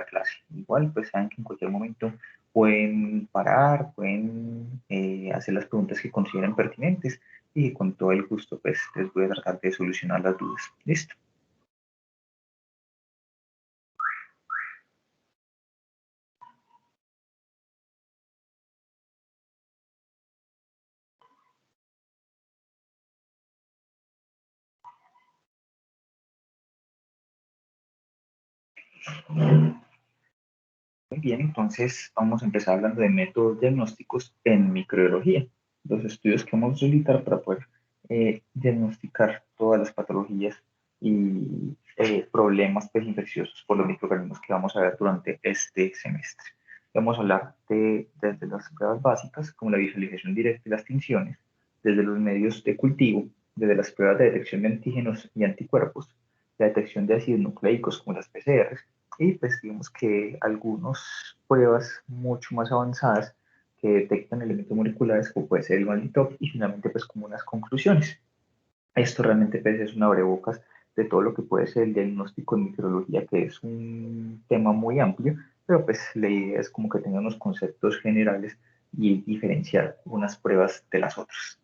clase. Igual, pues saben que en cualquier momento pueden parar, pueden hacer las preguntas que consideren pertinentes y con todo el gusto, pues les voy a tratar de solucionar las dudas. ¿Listo? Muy bien, entonces vamos a empezar hablando de métodos diagnósticos en microbiología, los estudios que vamos a utilizar para poder diagnosticar todas las patologías y problemas pues, infecciosos por los microorganismos que vamos a ver durante este semestre. Vamos a hablar desde las pruebas básicas, como la visualización directa y las tinciones, desde los medios de cultivo, desde las pruebas de detección de antígenos y anticuerpos, la detección de ácidos nucleicos como las PCRs, y pues digamos que algunas pruebas mucho más avanzadas que detectan elementos moleculares como puede ser el malditop y finalmente pues como unas conclusiones. Esto realmente pues, es un abrebocas de todo lo que puede ser el diagnóstico en microbiología, que es un tema muy amplio, pero pues la idea es como que tengan unos conceptos generales y diferenciar unas pruebas de las otras.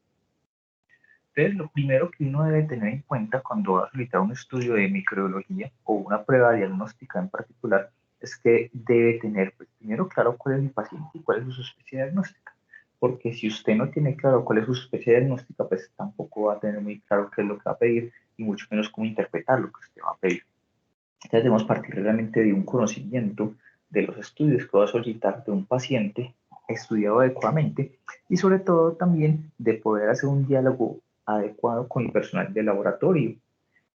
Entonces, lo primero que uno debe tener en cuenta cuando va a solicitar un estudio de microbiología o una prueba diagnóstica en particular es que debe tener, pues, primero claro cuál es el paciente y cuál es su sospecha diagnóstica. Porque si usted no tiene claro cuál es su sospecha diagnóstica, pues tampoco va a tener muy claro qué es lo que va a pedir y mucho menos cómo interpretar lo que usted va a pedir. Entonces, debemos partir realmente de un conocimiento de los estudios que va a solicitar de un paciente estudiado adecuadamente y sobre todo también de poder hacer un diálogo adecuado con el personal del laboratorio,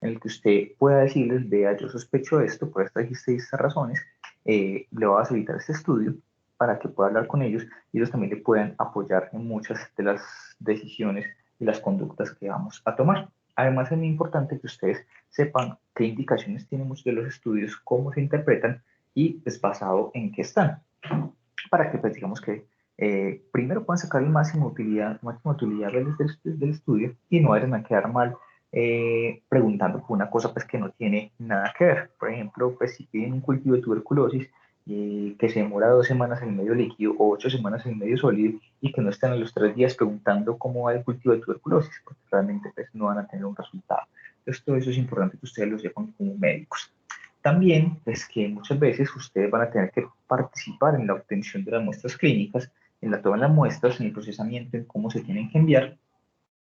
en el que usted pueda decirles, vea, yo sospecho esto por estas y estas razones, le voy a solicitar este estudio para que pueda hablar con ellos y ellos también le puedan apoyar en muchas de las decisiones y las conductas que vamos a tomar. Además, es muy importante que ustedes sepan qué indicaciones tienen muchos de los estudios, cómo se interpretan y es basado en qué están, para que pues digamos que primero puedan sacar el máxima utilidad del estudio y no vayan a quedar mal preguntando por una cosa pues que no tiene nada que ver. Por ejemplo, pues si piden un cultivo de tuberculosis que se demora 2 semanas en medio líquido o 8 semanas en medio sólido y que no están a los 3 días preguntando cómo va el cultivo de tuberculosis, porque realmente pues no van a tener un resultado. Entonces todo eso es importante que ustedes lo sepan como médicos. También, pues que muchas veces ustedes van a tener que participar en la obtención de las muestras clínicas, en la toma de las muestras, en el procesamiento, en cómo se tienen que enviar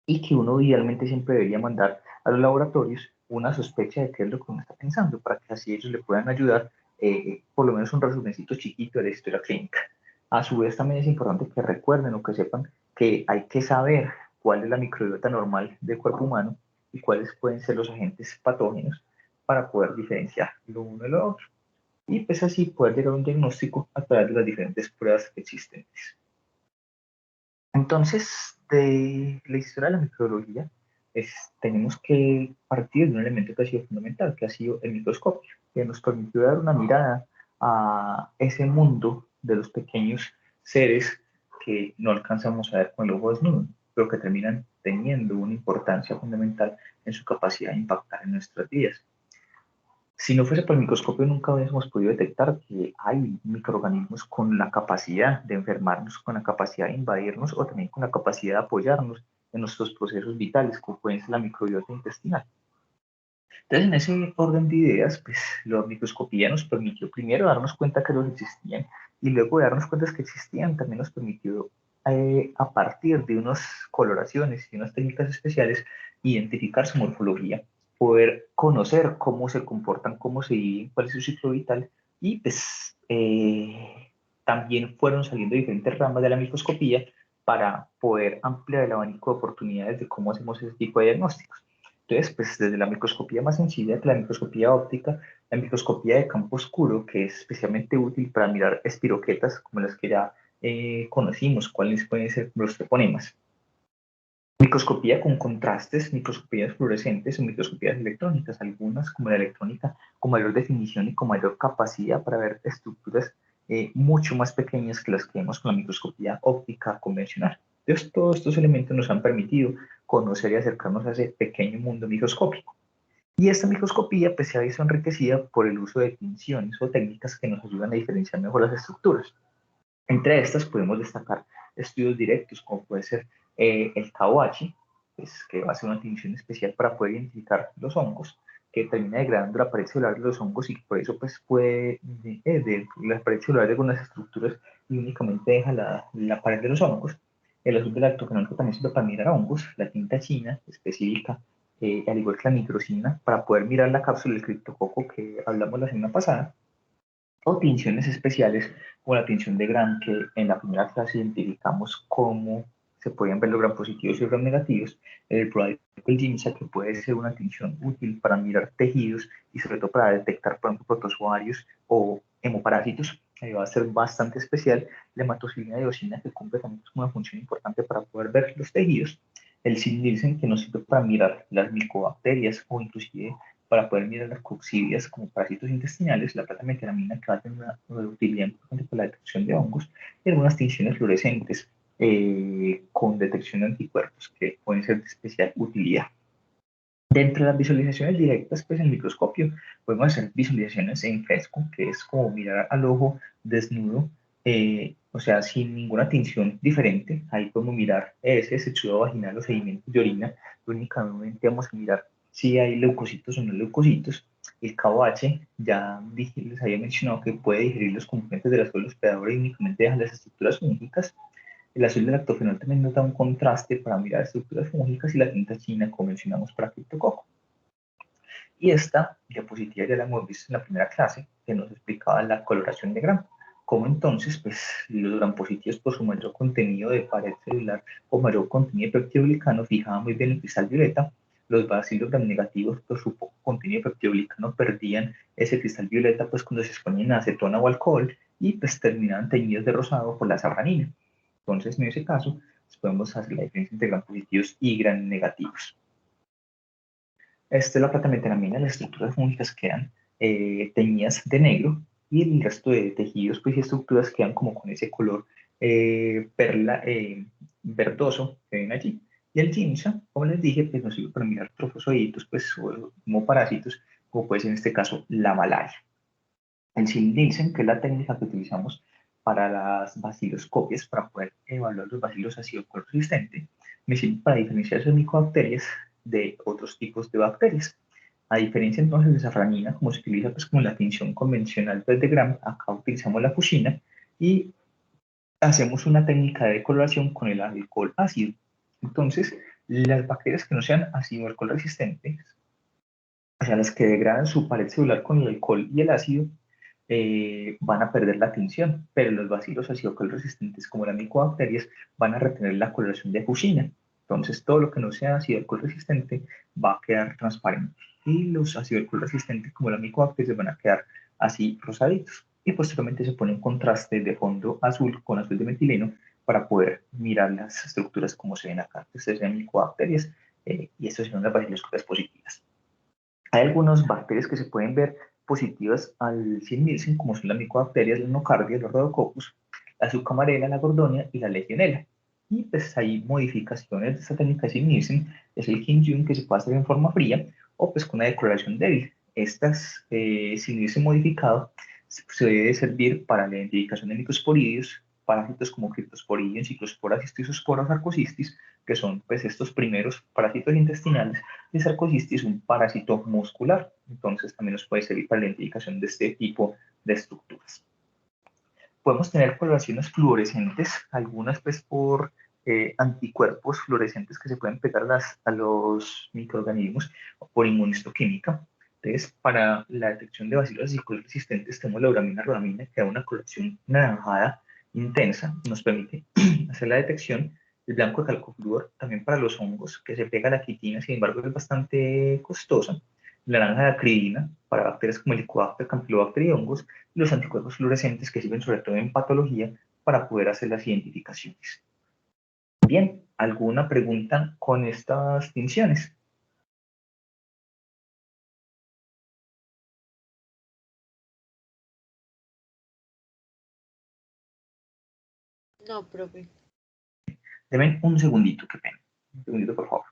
y que uno idealmente siempre debería mandar a los laboratorios una sospecha de qué es lo que uno está pensando para que así ellos le puedan ayudar por lo menos un resumencito chiquito de la historia clínica. A su vez también es importante que recuerden o que sepan que hay que saber cuál es la microbiota normal del cuerpo humano y cuáles pueden ser los agentes patógenos para poder diferenciar lo uno de lo otro. Y pues así poder llegar a un diagnóstico a través de las diferentes pruebas existentes. Entonces, de la historia de la microbiología, tenemos que partir de un elemento que ha sido fundamental, que ha sido el microscopio, que nos permitió dar una mirada a ese mundo de los pequeños seres que no alcanzamos a ver con el ojo desnudo, pero que terminan teniendo una importancia fundamental en su capacidad de impactar en nuestras vidas. Si no fuese por el microscopio, nunca hubiésemos podido detectar que hay microorganismos con la capacidad de enfermarnos, con la capacidad de invadirnos o también con la capacidad de apoyarnos en nuestros procesos vitales, como puede ser la microbiota intestinal. Entonces, en ese orden de ideas, pues la microscopía nos permitió primero darnos cuenta que los existían y luego de darnos cuenta que existían, también nos permitió a partir de unas coloraciones y unas técnicas especiales identificar su morfología, poder conocer cómo se comportan, cómo se viven, cuál es su ciclo vital y pues también fueron saliendo diferentes ramas de la microscopía para poder ampliar el abanico de oportunidades de cómo hacemos ese tipo de diagnósticos. Entonces, pues desde la microscopía más sencilla, que la microscopía óptica, la microscopía de campo oscuro, que es especialmente útil para mirar espiroquetas como las que ya conocimos, cuáles pueden ser los treponemas. Microscopía con contrastes, microscopías fluorescentes o microscopías electrónicas, algunas como la electrónica, con mayor definición y con mayor capacidad para ver estructuras mucho más pequeñas que las que vemos con la microscopía óptica convencional. Entonces, todos estos elementos nos han permitido conocer y acercarnos a ese pequeño mundo microscópico. Y esta microscopía pues, se ha visto enriquecida por el uso de tinciones o técnicas que nos ayudan a diferenciar mejor las estructuras. Entre estas podemos destacar estudios directos, como puede ser el KOH, pues, que va a ser una tinción especial para poder identificar los hongos, que termina degradando la pared celular de los hongos y por eso pues, puede, de la pared celular de algunas estructuras y únicamente deja la pared de los hongos. El azul del lactofenol que también sirve para mirar hongos, la tinta china específica, al igual que la microcina, para poder mirar la cápsula del criptococo que hablamos la semana pasada, o tinciones especiales como la tinción de Gram, que en la primera clase identificamos cómo se podían ver los gram positivos y gram negativos, el Giemsa, que puede ser una tinción útil para mirar tejidos y sobre todo para detectar, por ejemplo, protozoarios o hemoparásitos, va a ser bastante especial. La hematocilina diosina, que cumple también una función importante para poder ver los tejidos. El Sil-Nielsen, que nos sirve para mirar las micobacterias o inclusive para poder mirar las coccidias como parásitos intestinales, la plata meteramina, que va a tener una utilidad importante para la detección de hongos, y algunas tinciones fluorescentes con detección de anticuerpos que pueden ser de especial utilidad. Dentro de las visualizaciones directas, pues en el microscopio podemos hacer visualizaciones en fresco, que es como mirar al ojo desnudo, o sea, sin ninguna tinción diferente. Ahí podemos mirar ese exudo vaginal o sedimentos de orina. Únicamente vamos a mirar si hay leucocitos o no leucocitos. El KOH, ya les había mencionado que puede digerir los componentes de la célula hospedadora y únicamente deja las estructuras fúngicas. El azul de lactofenol también nos da un contraste para mirar estructuras fúngicas y la tinta china, como mencionamos, para criptococo. Y esta diapositiva ya la hemos visto en la primera clase, que nos explicaba la coloración de Gram. Cómo entonces, pues, los gram positivos por su mayor contenido de pared celular o mayor contenido de peptidoglicano fijaban muy bien el cristal violeta. Los bacilos gram negativos por su poco contenido de peptidoglicano perdían ese cristal violeta pues cuando se exponían a acetona o alcohol y pues terminaban teñidos de rosado por la safranina. Entonces, en ese caso, pues, podemos hacer la diferencia entre gram positivos y gram negativos. La platameteramina, las estructuras fúngicas quedan teñidas de negro y el resto de tejidos pues, y estructuras quedan como con ese color perla verdoso que ven allí. Y el giemsa, como les dije, pues nos sirve para mirar trofozoitos, pues, como parásitos, como puede ser en este caso la malaria. El Sil-Nielsen, que es la técnica que utilizamos para las baciloscopias, para poder evaluar los bacilos ácido resistentes, me sirve para diferenciar esas micobacterias de otros tipos de bacterias. A diferencia entonces de safranina, como se utiliza pues, como la tinción convencional pues, de Gram, acá utilizamos la fuchina y hacemos una técnica de coloración con el alcohol ácido. Entonces, las bacterias que no sean ácido alcohol resistentes, o sea, las que degradan su pared celular con el alcohol y el ácido, van a perder la tinción, pero los bacilos acidocal resistentes como las micobacterias van a retener la coloración de fuchina. Entonces, todo lo que no sea ácido alcohol resistente va a quedar transparente. Y los ácido alcohol resistentes como las micobacterias van a quedar así rosaditos. Y posteriormente se pone un contraste de fondo azul con azul de metileno para poder mirar las estructuras como se ven acá. Estas son micobacterias y estas son las baciloscopias positivas. Hay algunas bacterias que se pueden ver positivas al Sil-Nielsen, como son las micobacterias, la nocardia, los rhodococcus, la sucamarela, la gordonia y la legionela. Y pues hay modificaciones de esta técnica de Sil-Nielsen, es el Kim-Jung, que se puede hacer en forma fría o pues con una decoloración débil. Estas Sil-Nielsen modificado se debe servir para la identificación de microsporidios, parásitos como Cryptosporidium, Ciclospora cystisospora sarcocistis, que son pues estos primeros parásitos intestinales, y sarcocistis es un parásito muscular, entonces también nos puede servir para la identificación de este tipo de estructuras. Podemos tener coloraciones fluorescentes, algunas pues por anticuerpos fluorescentes que se pueden pegar a los microorganismos o por inmunistoquímica. Entonces, para la detección de bacilos acicos resistentes, tenemos la uramina rodamina, que da una coloración naranjada intensa, nos permite hacer la detección. El blanco de calcofluor, también para los hongos, que se pega a la quitina, sin embargo es bastante costosa. La naranja de acridina, para bacterias como Helicobacter, Campylobacter y hongos, y los anticuerpos fluorescentes que sirven sobre todo en patología para poder hacer las identificaciones. Bien, ¿alguna pregunta con estas tinciones? No, profe. Deben un segundito, qué pena. Un segundito, por favor.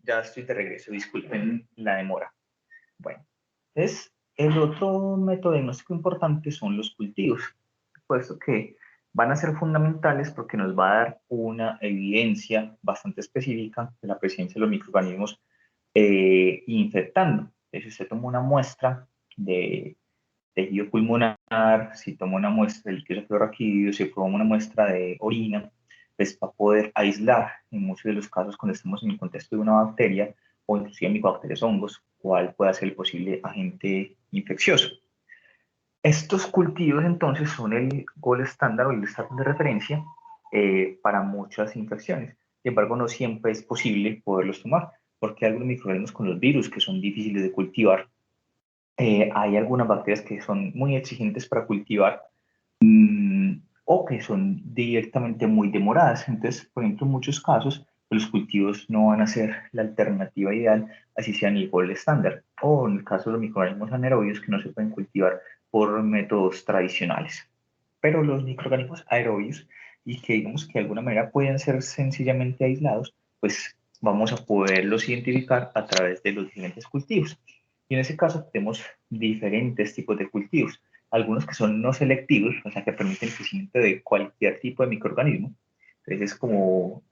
ya estoy de regreso, disculpen la demora. Bueno, entonces el otro método diagnóstico importante son los cultivos, puesto que van a ser fundamentales porque nos va a dar una evidencia bastante específica de la presencia de los microorganismos infectando. Entonces, si usted toma una muestra de tejido pulmonar, si toma una muestra de líquido cefalorraquídeo, si toma una muestra de orina, pues va a poder aislar en muchos de los casos cuando estemos en el contexto de una bacteria o inclusive micobacterias o hongos, cuál puede ser el posible agente infeccioso. Estos cultivos entonces son el gold estándar o el estándar de referencia para muchas infecciones. Sin embargo, no siempre es posible poderlos tomar porque hay algunos microorganismos con los virus que son difíciles de cultivar. Hay algunas bacterias que son muy exigentes para cultivar o que son directamente muy demoradas. Entonces, por ejemplo, en muchos casos, los cultivos no van a ser la alternativa ideal, así sea en el gold estándar, o en el caso de los microorganismos anaerobios que no se pueden cultivar por métodos tradicionales. Pero los microorganismos aerobios y que digamos que de alguna manera pueden ser sencillamente aislados, pues vamos a poderlos identificar a través de los diferentes cultivos. Y en ese caso tenemos diferentes tipos de cultivos, algunos que son no selectivos, o sea que permiten el crecimiento de cualquier tipo de microorganismo. Entonces es como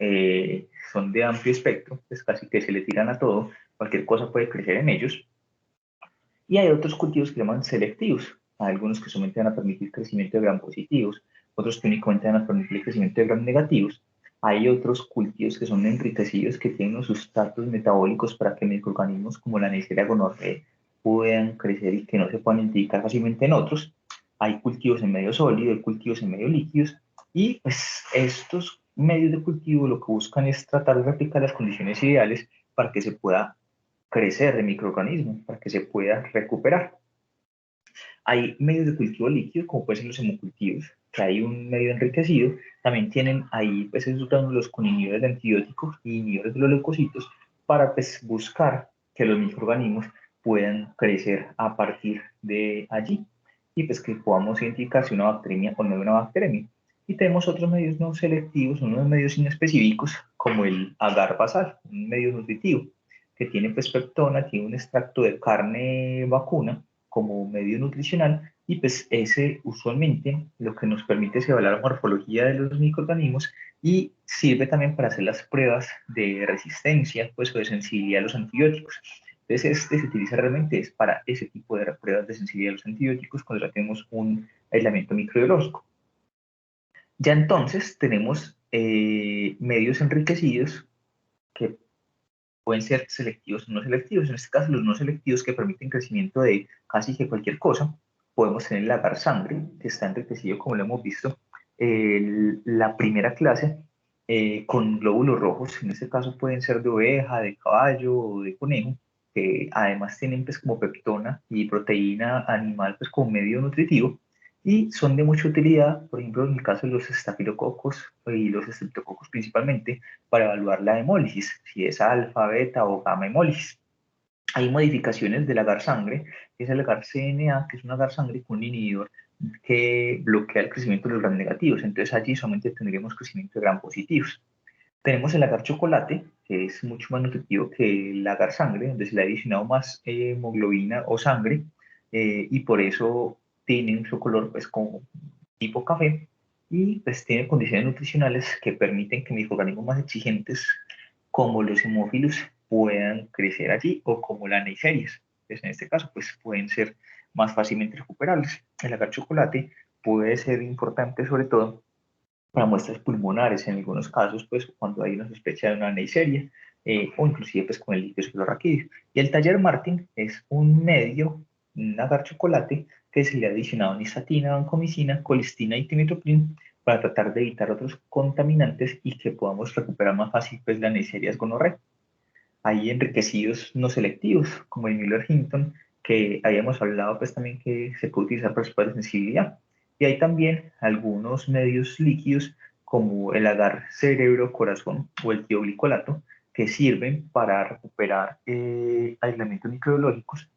son de amplio espectro, pues casi que se le tiran a todo, cualquier cosa puede crecer en ellos. Y hay otros cultivos que se llaman selectivos. Hay algunos que solamente van a permitir crecimiento de gram positivos, otros que únicamente van a permitir el crecimiento de gram negativos. Hay otros cultivos que son enriquecidos, que tienen los sustratos metabólicos para que microorganismos como la Neisseria gonorrhoeae puedan crecer y que no se puedan identificar fácilmente en otros. Hay cultivos en medio sólido, hay cultivos en medio líquidos, y pues estos medios de cultivo lo que buscan es tratar de replicar las condiciones ideales para que se pueda crecer de microorganismos, para que se pueda recuperar. Hay medios de cultivo líquido, como pueden ser los hemocultivos, que hay un medio enriquecido. También tienen ahí pues, esos gránulos con inhibidores de antibióticos y inhibidores de los leucocitos para pues, buscar que los microorganismos puedan crecer a partir de allí y pues que podamos identificar si una bacteria o no es una bacteria. Y tenemos otros medios no selectivos, unos medios inespecíficos, como el agar basal, un medio nutritivo, que tiene pues peptona, tiene un extracto de carne vacuna, como medio nutricional y pues ese usualmente lo que nos permite es evaluar la morfología de los microorganismos y sirve también para hacer las pruebas de resistencia pues, o de sensibilidad a los antibióticos. Entonces este se utiliza realmente es para ese tipo de pruebas de sensibilidad a los antibióticos cuando ya tenemos un aislamiento microbiológico. Ya entonces tenemos medios enriquecidos que pueden ser selectivos o no selectivos. En este caso, los no selectivos que permiten crecimiento de casi que cualquier cosa, podemos tener el agar sangre, que está enriquecido, como lo hemos visto, la primera clase con glóbulos rojos, en este caso pueden ser de oveja, de caballo o de conejo, que además tienen pues como peptona y proteína animal pues como medio nutritivo y son de mucha utilidad, por ejemplo en el caso de los estafilococos y los estreptococos principalmente, para evaluar la hemólisis, si es alfa, beta o gamma hemólisis. Hay modificaciones del agar sangre, que es el agar CNA, que es un agar sangre con un inhibidor que bloquea el crecimiento de los gram negativos. Entonces allí solamente tendremos crecimiento de gram positivos. Tenemos el agar chocolate, que es mucho más nutritivo que el agar sangre, donde se le ha adicionado más hemoglobina o sangre, y por eso tiene su color pues como tipo café, y pues tiene condiciones nutricionales que permiten que microorganismos más exigentes como los hemófilos puedan crecer allí o como las neiserias. Pues en este caso pues pueden ser más fácilmente recuperables. El agar chocolate puede ser importante sobre todo para muestras pulmonares en algunos casos, pues cuando hay una sospecha de una neisseria o inclusive pues con el líquido cefalorraquídeo. Y el taller Martin es un medio, un agar chocolate que se le ha adicionado nistatina, vancomicina, colistina y timitroplin para tratar de evitar otros contaminantes y que podamos recuperar más fácil pues la neisseria gonorrea. Hay enriquecidos no selectivos como el Miller Hinton que habíamos hablado pues también que se puede utilizar para pruebas de sensibilidad. Y hay también algunos medios líquidos como el agar cerebro-corazón o el tioglicolato que sirven para recuperar aislamientos microbiológicos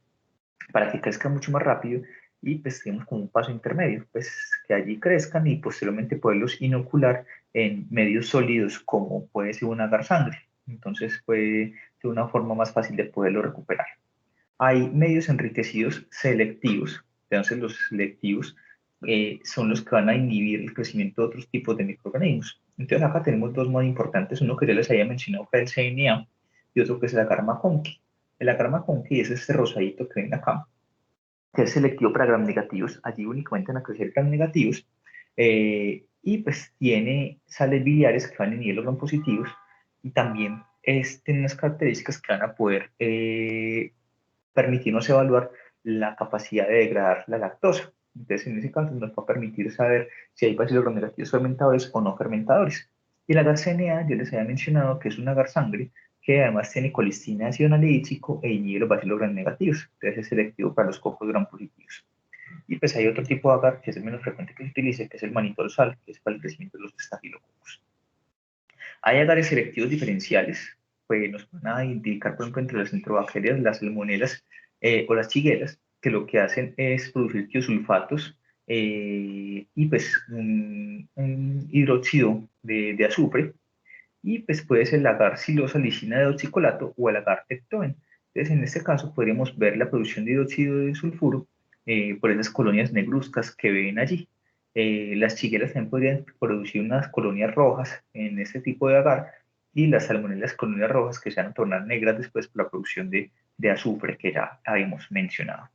para que crezcan mucho más rápido y pues tenemos como un paso intermedio, pues que allí crezcan y posteriormente poderlos inocular en medios sólidos como puede ser un agar sangre. Entonces puede ser de una forma más fácil de poderlo recuperar. Hay medios enriquecidos selectivos, entonces los selectivos son los que van a inhibir el crecimiento de otros tipos de microorganismos. Entonces acá tenemos dos muy importantes, uno que ya les había mencionado que es el CNA y otro que es el agar McConkey. El agar McConkey es este rosadito que ven acá, que es selectivo para gram negativos, allí únicamente van a crecer gram negativos, y pues tiene sales biliares que van a inhibir los gram positivos y también tiene unas características que van a poder permitirnos evaluar la capacidad de degradar la lactosa. Entonces, en ese caso nos va a permitir saber si hay bacilos negativos fermentadores o no fermentadores. Y el agar CNA, yo les había mencionado que es un agar sangre que además tiene colistina, ácido analítico e inhibe los bacilos gram negativos. Entonces es selectivo para los cocos gram positivos. Y pues hay otro tipo de agar que es el menos frecuente que se utilice, que es el manitol sal, que es para el crecimiento de los estafilococos. Hay agares selectivos diferenciales, pues nos van a indicar, por ejemplo, entre las enterobacterias, las salmonelas o las chiguelas, que lo que hacen es producir tiosulfatos y pues un hidróxido de azufre, y pues puede ser el agar silosalicina de oxicolato o el agar tectoen. Entonces, en este caso podríamos ver la producción de hidróxido de sulfuro por esas colonias negruzcas que ven allí. Las chigueras también podrían producir unas colonias rojas en este tipo de agar, y las salmonelas colonias rojas que se van a tornar negras después por la producción de azufre que ya habíamos mencionado.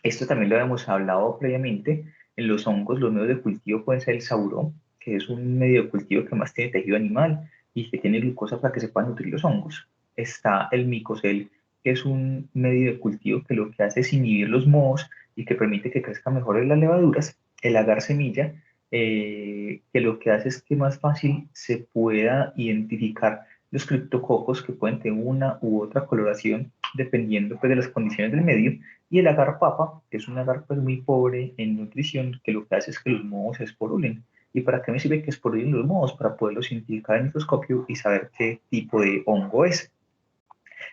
Esto también lo habíamos hablado previamente. En los hongos, los medios de cultivo pueden ser el saurón, que es un medio de cultivo que más tiene tejido animal y que tiene glucosa para que se puedan nutrir los hongos. Está el micocel, que es un medio de cultivo que lo que hace es inhibir los mohos y que permite que crezcan mejor las levaduras. El agar semilla, que lo que hace es que más fácil se pueda identificar los criptococos que pueden tener una u otra coloración dependiendo pues, de las condiciones del medio, y el agar papa, que es un agar pues, muy pobre en nutrición, que lo que hace es que los mohos se esporulen. ¿Y para qué me sirve que esporulen los mohos? Para poderlos identificar en el microscopio y saber qué tipo de hongo es.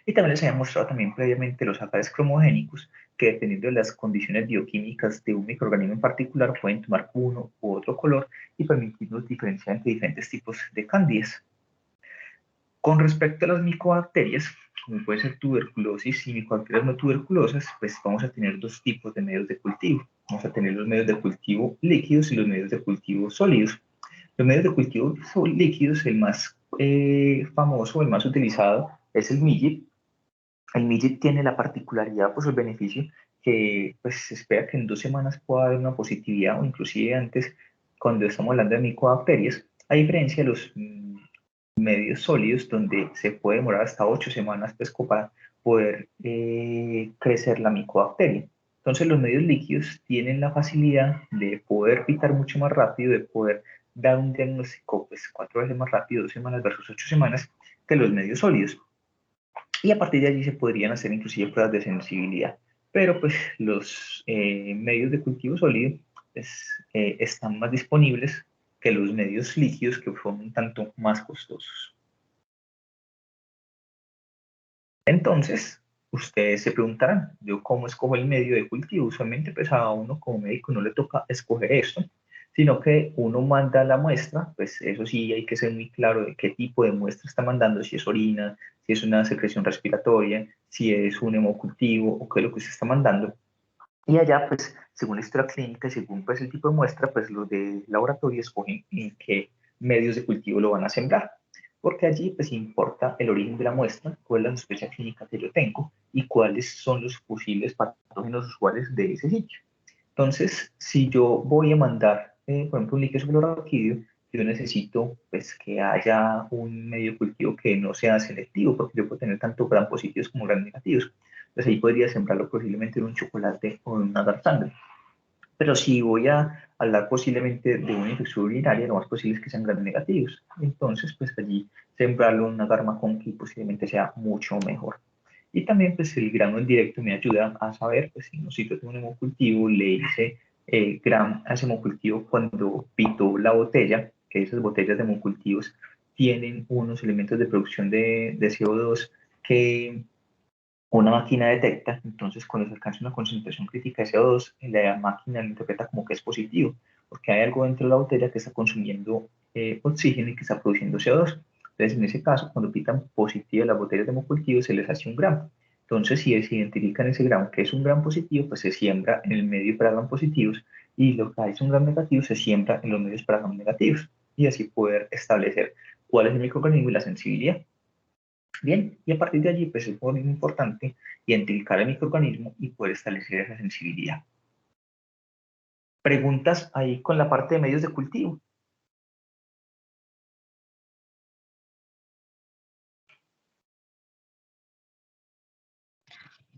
Y también les había mostrado también previamente los agares cromogénicos, que dependiendo de las condiciones bioquímicas de un microorganismo en particular, pueden tomar uno u otro color y permitirnos diferenciar entre diferentes tipos de cándidas. Con respecto a las micobacterias, como puede ser tuberculosis y micobacterias no tuberculosas, pues vamos a tener dos tipos de medios de cultivo. Vamos a tener los medios de cultivo líquidos y los medios de cultivo sólidos. Los medios de cultivo líquidos, el más famoso, el más utilizado, es el millet. El millet tiene la particularidad, pues el beneficio, que pues, se espera que en 2 semanas pueda haber una positividad o inclusive antes cuando estamos hablando de micobacterias, a diferencia de los medios sólidos donde se puede demorar hasta 8 semanas pues, para poder crecer la micobacteria. Entonces los medios líquidos tienen la facilidad de poder pitar mucho más rápido, de poder dar un diagnóstico pues, 4 veces más rápido, 2 semanas versus 8 semanas, que los medios sólidos. Y a partir de allí se podrían hacer inclusive pruebas de sensibilidad. Pero pues los medios de cultivo sólido pues, están más disponibles que los medios líquidos, que son un tanto más costosos. Entonces, ustedes se preguntarán, ¿yo cómo escojo el medio de cultivo? Usualmente pues a uno como médico no le toca escoger esto, sino que uno manda la muestra, pues eso sí hay que ser muy claro de qué tipo de muestra está mandando, si es orina, si es una secreción respiratoria, si es un hemocultivo o qué es lo que se está mandando. Y allá, pues, según la historia clínica y según pues, el tipo de muestra, pues los de laboratorio escogen en qué medios de cultivo lo van a sembrar. Porque allí, pues, importa el origen de la muestra, cuál es la sospecha clínica que yo tengo y cuáles son los posibles patógenos usuales de ese sitio. Entonces, si yo voy a mandar, por ejemplo, un líquido suprarraquídeo, yo necesito pues, que haya un medio de cultivo que no sea selectivo, porque yo puedo tener tanto gram positivos como gram negativos. Entonces ahí podría sembrarlo posiblemente en un chocolate o en una garzana. Pero si voy a hablar posiblemente de una infección urinaria, lo más posible es que sean gram negativos. Entonces, pues allí sembrarlo en una garmaconqui posiblemente sea mucho mejor. Y también pues el grano en directo me ayuda a saber, pues si no sitio tengo un hemocultivo, le hice gram a ese hemocultivo cuando pito la botella, que esas botellas de hemocultivos tienen unos elementos de producción de CO2 que una máquina detecta. Entonces cuando se alcanza una concentración crítica de CO2, la máquina lo interpreta como que es positivo, porque hay algo dentro de la botella que está consumiendo oxígeno y que está produciendo CO2. Entonces, en ese caso, cuando pitan positivo las botellas de hemocultivo, se les hace un gramo. Entonces, si se identifican ese gramo que es un gram positivo, pues se siembra en el medio para gram positivos, y lo que es un gram negativo se siembra en los medios para gram negativos, y así poder establecer cuál es el microorganismo y la sensibilidad. Bien, y a partir de allí, pues es muy importante identificar el microorganismo y poder establecer esa sensibilidad. Preguntas ahí con la parte de medios de cultivo.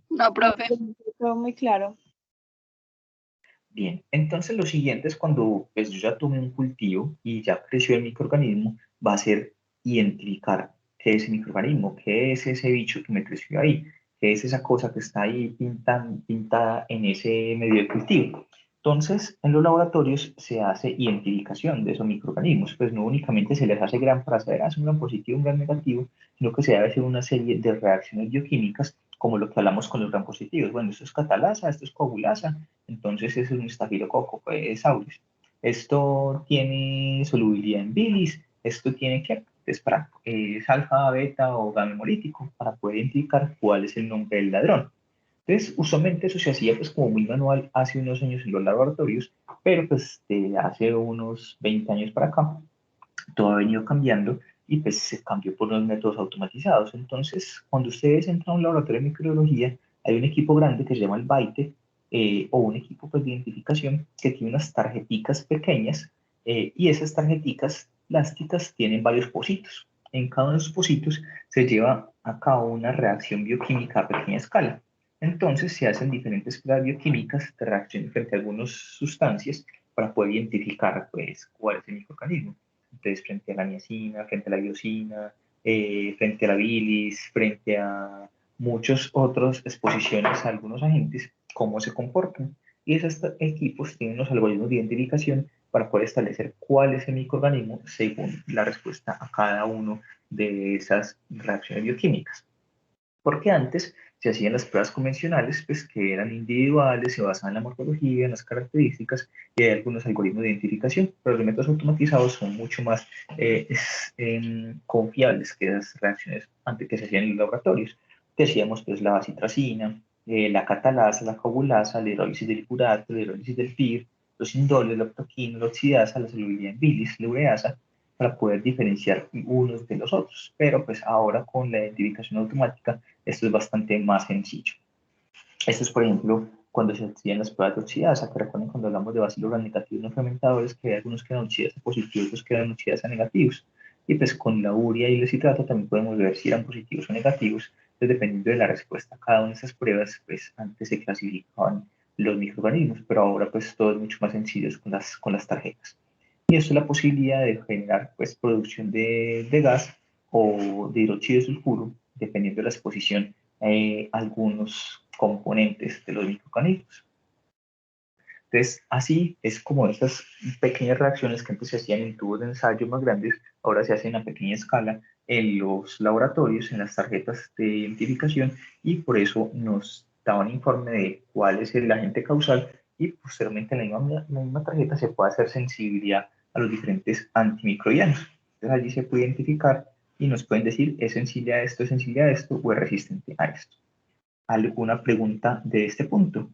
No, profe. Todo muy claro. Bien, entonces lo siguiente es cuando pues, yo ya tomé un cultivo y ya creció el microorganismo, va a ser identificar qué es el microorganismo, qué es ese bicho que me creció ahí, qué es esa cosa que está ahí pintada en ese medio de cultivo. Entonces, en los laboratorios se hace identificación de esos microorganismos, pues no únicamente se les hace gran para saber, es un gran positivo, un gran negativo, sino que se debe hacer una serie de reacciones bioquímicas, como lo que hablamos con los gran positivos. Bueno, esto es catalasa, esto es coagulasa, entonces es un estafilococo, pues aureus. Esto tiene solubilidad en bilis, esto tiene que es para es alfa, beta o gamma hemolítico para poder identificar cuál es el nombre del ladrón. Entonces, usualmente eso se hacía pues como muy manual hace unos años en los laboratorios, pero pues de hace unos 20 años para acá todo ha venido cambiando y pues se cambió por los métodos automatizados. Entonces, cuando ustedes entran a un laboratorio de microbiología, hay un equipo grande que se llama el BAITE, o un equipo pues, de identificación que tiene unas tarjeticas pequeñas, y esas tarjeticas plásticas tienen varios pocitos. En cada uno de esos pocitos se lleva a cabo una reacción bioquímica a pequeña escala. Entonces se hacen diferentes pruebas bioquímicas de reacción frente a algunas sustancias para poder identificar pues, cuál es el microorganismo. Entonces, frente a la niacina, frente a la biosina, frente a la bilis, frente a muchos otros exposiciones a algunos agentes, cómo se comportan. Y esos equipos tienen unos algoritmos de identificación para poder establecer cuál es el microorganismo según la respuesta a cada uno de esas reacciones bioquímicas. Porque antes se hacían las pruebas convencionales, pues que eran individuales, se basaban en la morfología, en las características, y hay algunos algoritmos de identificación, pero los métodos automatizados son mucho más confiables que las reacciones antes que se hacían en los laboratorios. Decíamos pues la bacitracina, la catalasa, la coagulasa, la hidrólisis del licurato, la hidrólisis del PIR, los indolios, la octoquina, la oxidasa, la solubilidad en bilis, la ureasa, para poder diferenciar unos de los otros. Pero pues ahora con la identificación automática esto es bastante más sencillo. Esto es, por ejemplo, cuando se hacían las pruebas de oxidasa, que recuerden cuando hablamos de bacilos gram negativos no fermentadores, que hay algunos que eran oxidasa positivos, otros que eran oxidasa negativos. Y pues con la urea y el citrato también podemos ver si eran positivos o negativos. Entonces, dependiendo de la respuesta a cada una de esas pruebas, pues antes se clasificaban los microorganismos, pero ahora pues todo es mucho más sencillo con las tarjetas. Y esto es la posibilidad de generar pues producción de gas o de hidróxido de sulfuro, dependiendo de la exposición a algunos componentes de los microorganismos. Entonces, así es como estas pequeñas reacciones que antes se hacían en tubos de ensayo más grandes, ahora se hacen a pequeña escala en los laboratorios, en las tarjetas de identificación, y por eso nos daban informe de cuál es el agente causal, y posteriormente en la misma tarjeta se puede hacer sensibilidad a los diferentes antimicrobianos. Entonces allí se puede identificar y nos pueden decir es sensible a esto, es sensible a esto o es resistente a esto. ¿Alguna pregunta de este punto?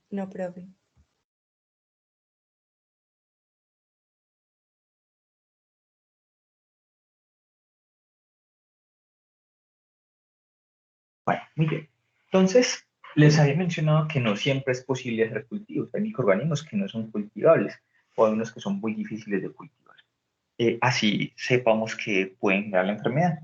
No, profe. Bueno, muy bien. Entonces, les había mencionado que no siempre es posible hacer cultivos. Hay microorganismos que no son cultivables o hay unos que son muy difíciles de cultivar. Así sepamos que pueden generar la enfermedad.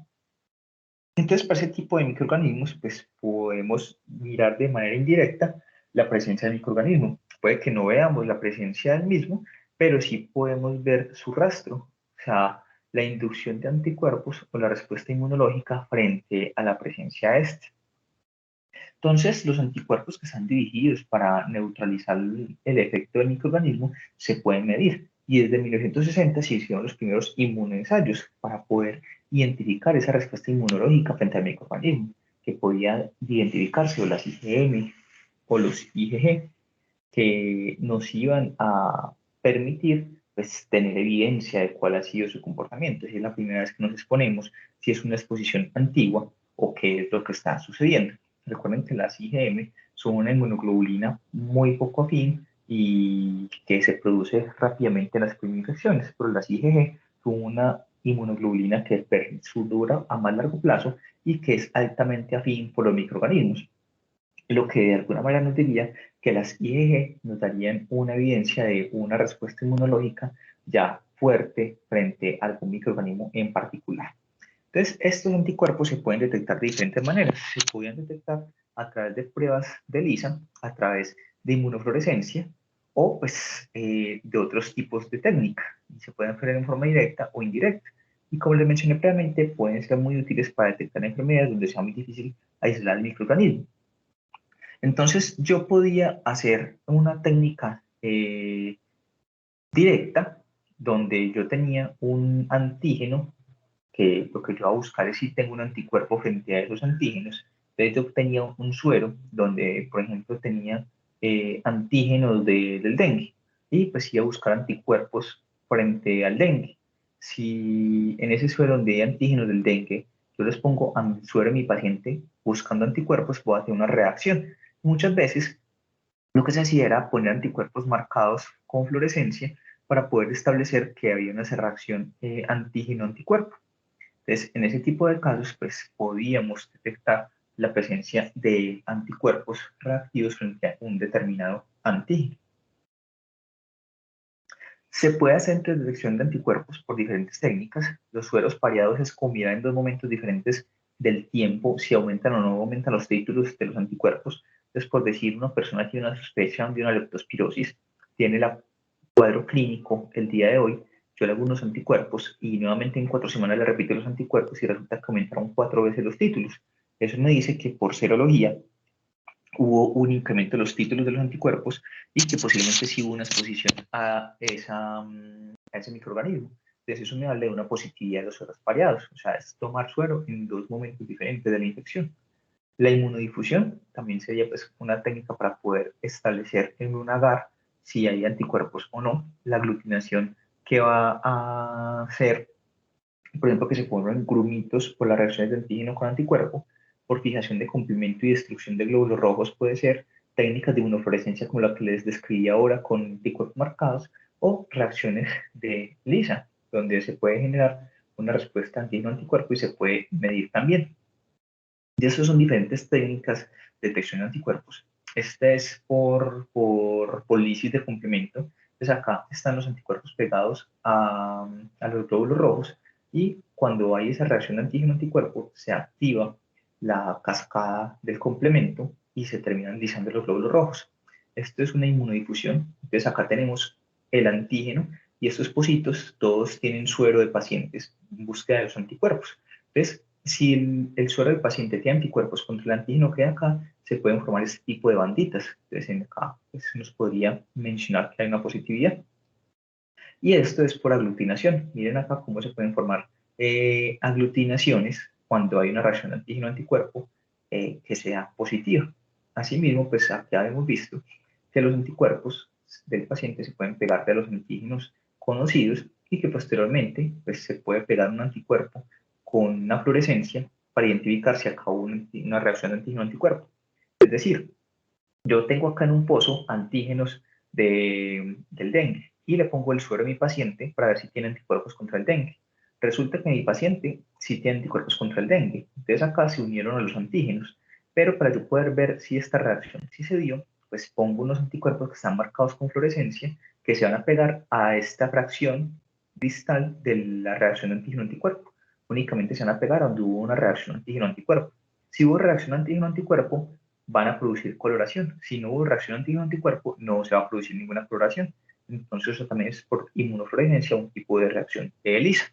Entonces, para ese tipo de microorganismos, pues podemos mirar de manera indirecta la presencia del microorganismo. Puede que no veamos la presencia del mismo, pero sí podemos ver su rastro, o sea, la inducción de anticuerpos o la respuesta inmunológica frente a la presencia de este. Entonces, los anticuerpos que están dirigidos para neutralizar el efecto del microorganismo se pueden medir. Y desde 1960 se hicieron los primeros inmunoensayos para poder identificar esa respuesta inmunológica frente al microorganismo, que podía identificarse o las IgM o los IgG, que nos iban a permitir pues, tener evidencia de cuál ha sido su comportamiento. Si es la primera vez que nos exponemos, si es una exposición antigua o qué es lo que está sucediendo. Recuerden que las IgM son una inmunoglobulina muy poco afín y que se produce rápidamente en las infecciones, pero las IgG son una inmunoglobulina que perdura a más largo plazo y que es altamente afín por los microorganismos, lo que de alguna manera nos diría que las IgG nos darían una evidencia de una respuesta inmunológica ya fuerte frente a algún microorganismo en particular. Entonces, estos anticuerpos se pueden detectar de diferentes maneras. Se pueden detectar a través de pruebas de ELISA, a través de inmunofluorescencia o pues, de otros tipos de técnica. Se pueden hacer en forma directa o indirecta. Y como les mencioné previamente, pueden ser muy útiles para detectar enfermedades donde sea muy difícil aislar el microorganismo. Entonces yo podía hacer una técnica directa donde yo tenía un antígeno, que lo que yo iba a buscar es si tengo un anticuerpo frente a esos antígenos. Entonces yo tenía un suero donde, por ejemplo, tenía antígenos del dengue y pues iba a buscar anticuerpos frente al dengue. Si en ese suero donde hay antígenos del dengue, yo les pongo a mi suero de mi paciente buscando anticuerpos, puedo hacer una reacción. Muchas veces lo que se hacía era poner anticuerpos marcados con fluorescencia para poder establecer que había una reacción antígeno-anticuerpo. Entonces, en ese tipo de casos, pues podíamos detectar la presencia de anticuerpos reactivos frente a un determinado antígeno. Se puede hacer detección de anticuerpos por diferentes técnicas. Los sueros pareados es combinar en dos momentos diferentes del tiempo si aumentan o no aumentan los títulos de los anticuerpos. Entonces, por decir, una persona tiene una sospecha de una leptospirosis, tiene el cuadro clínico el día de hoy, yo le hago unos anticuerpos y nuevamente en 4 semanas le repito los anticuerpos y resulta que aumentaron 4 veces los títulos. Eso me dice que por serología hubo un incremento de los títulos de los anticuerpos y que posiblemente sí hubo una exposición a ese microorganismo. Entonces eso me habla de una positividad de los sueros pareados, o sea, es tomar suero en dos momentos diferentes de la infección. La inmunodifusión también sería pues, una técnica para poder establecer en un agar si hay anticuerpos o no. La aglutinación que va a hacer, por ejemplo, que se formen grumitos por las reacciones de antígeno con anticuerpo, por fijación de complemento y destrucción de glóbulos rojos puede ser, técnicas de inmunofluorescencia como la que les describí ahora con anticuerpos marcados, o reacciones de lisa, donde se puede generar una respuesta antígeno-anticuerpo y se puede medir también. Y esas son diferentes técnicas de detección de anticuerpos. Esta es por lisis de complemento. Entonces acá están los anticuerpos pegados a los glóbulos rojos y cuando hay esa reacción de antígeno-anticuerpo se activa la cascada del complemento y se terminan lisando los glóbulos rojos. Esto es una inmunodifusión. Entonces acá tenemos el antígeno y estos pocitos todos tienen suero de pacientes en búsqueda de los anticuerpos. Entonces, si el suero del paciente tiene anticuerpos contra el antígeno que hay acá, se pueden formar este tipo de banditas. Entonces, acá pues, nos podría mencionar que hay una positividad. Y esto es por aglutinación. Miren acá cómo se pueden formar aglutinaciones cuando hay una reacción antígeno-anticuerpo que sea positiva. Asimismo, pues acá hemos visto que los anticuerpos del paciente se pueden pegar de los antígenos conocidos y que posteriormente pues, se puede pegar un anticuerpo con una fluorescencia para identificar si acabó una reacción de antígeno-anticuerpo. Es decir, yo tengo acá en un pozo antígenos del dengue y le pongo el suero a mi paciente para ver si tiene anticuerpos contra el dengue. Resulta que mi paciente sí tiene anticuerpos contra el dengue. Entonces acá se unieron a los antígenos. Pero para yo poder ver si esta reacción sí se dio, pues pongo unos anticuerpos que están marcados con fluorescencia que se van a pegar a esta fracción distal de la reacción antígeno-anticuerpo. Únicamente se van a pegar donde hubo una reacción antígeno-anticuerpo. Si hubo reacción antígeno-anticuerpo, van a producir coloración. Si no hubo reacción antígeno-anticuerpo, no se va a producir ninguna coloración. Entonces, eso también es por inmunofluorescencia, un tipo de reacción ELISA.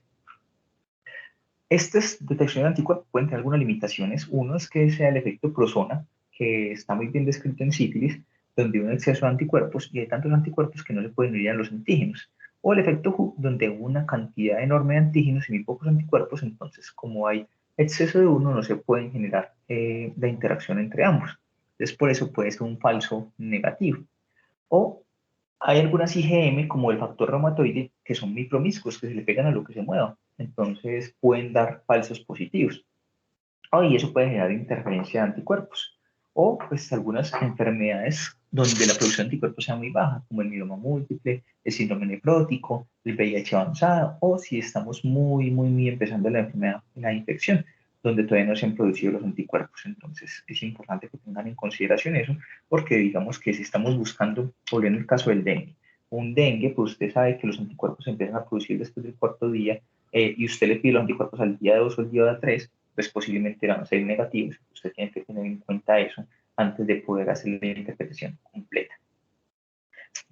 Estas detecciones de anticuerpos pueden tener algunas limitaciones. Uno es que sea el efecto prozona, que está muy bien descrito en sífilis, donde hay un exceso de anticuerpos y hay tantos anticuerpos que no se pueden medir a los antígenos. o el efecto Hu, donde hubo una cantidad enorme de antígenos y muy pocos anticuerpos, entonces como hay exceso de uno, no se pueden generar la interacción entre ambos. Entonces por eso puede ser un falso negativo. O hay algunas IgM, como el factor reumatoide, que son muy promiscuos, que se le pegan a lo que se mueva. Entonces pueden dar falsos positivos. Y eso puede generar interferencia de anticuerpos. O pues algunas enfermedades donde la producción de anticuerpos sea muy baja, como el mieloma múltiple, el síndrome nefrótico, el VIH avanzado, o si estamos muy empezando la enfermedad, la infección, donde todavía no se han producido los anticuerpos. Entonces es importante que tengan en consideración eso, porque digamos que si estamos buscando, volviendo al caso del dengue, un dengue, pues usted sabe que los anticuerpos se empiezan a producir después del cuarto día, y usted le pide los anticuerpos al día 2 o al día 3, pues posiblemente van a ser negativos. Usted tiene que tener en cuenta eso antes de poder hacer la interpretación completa.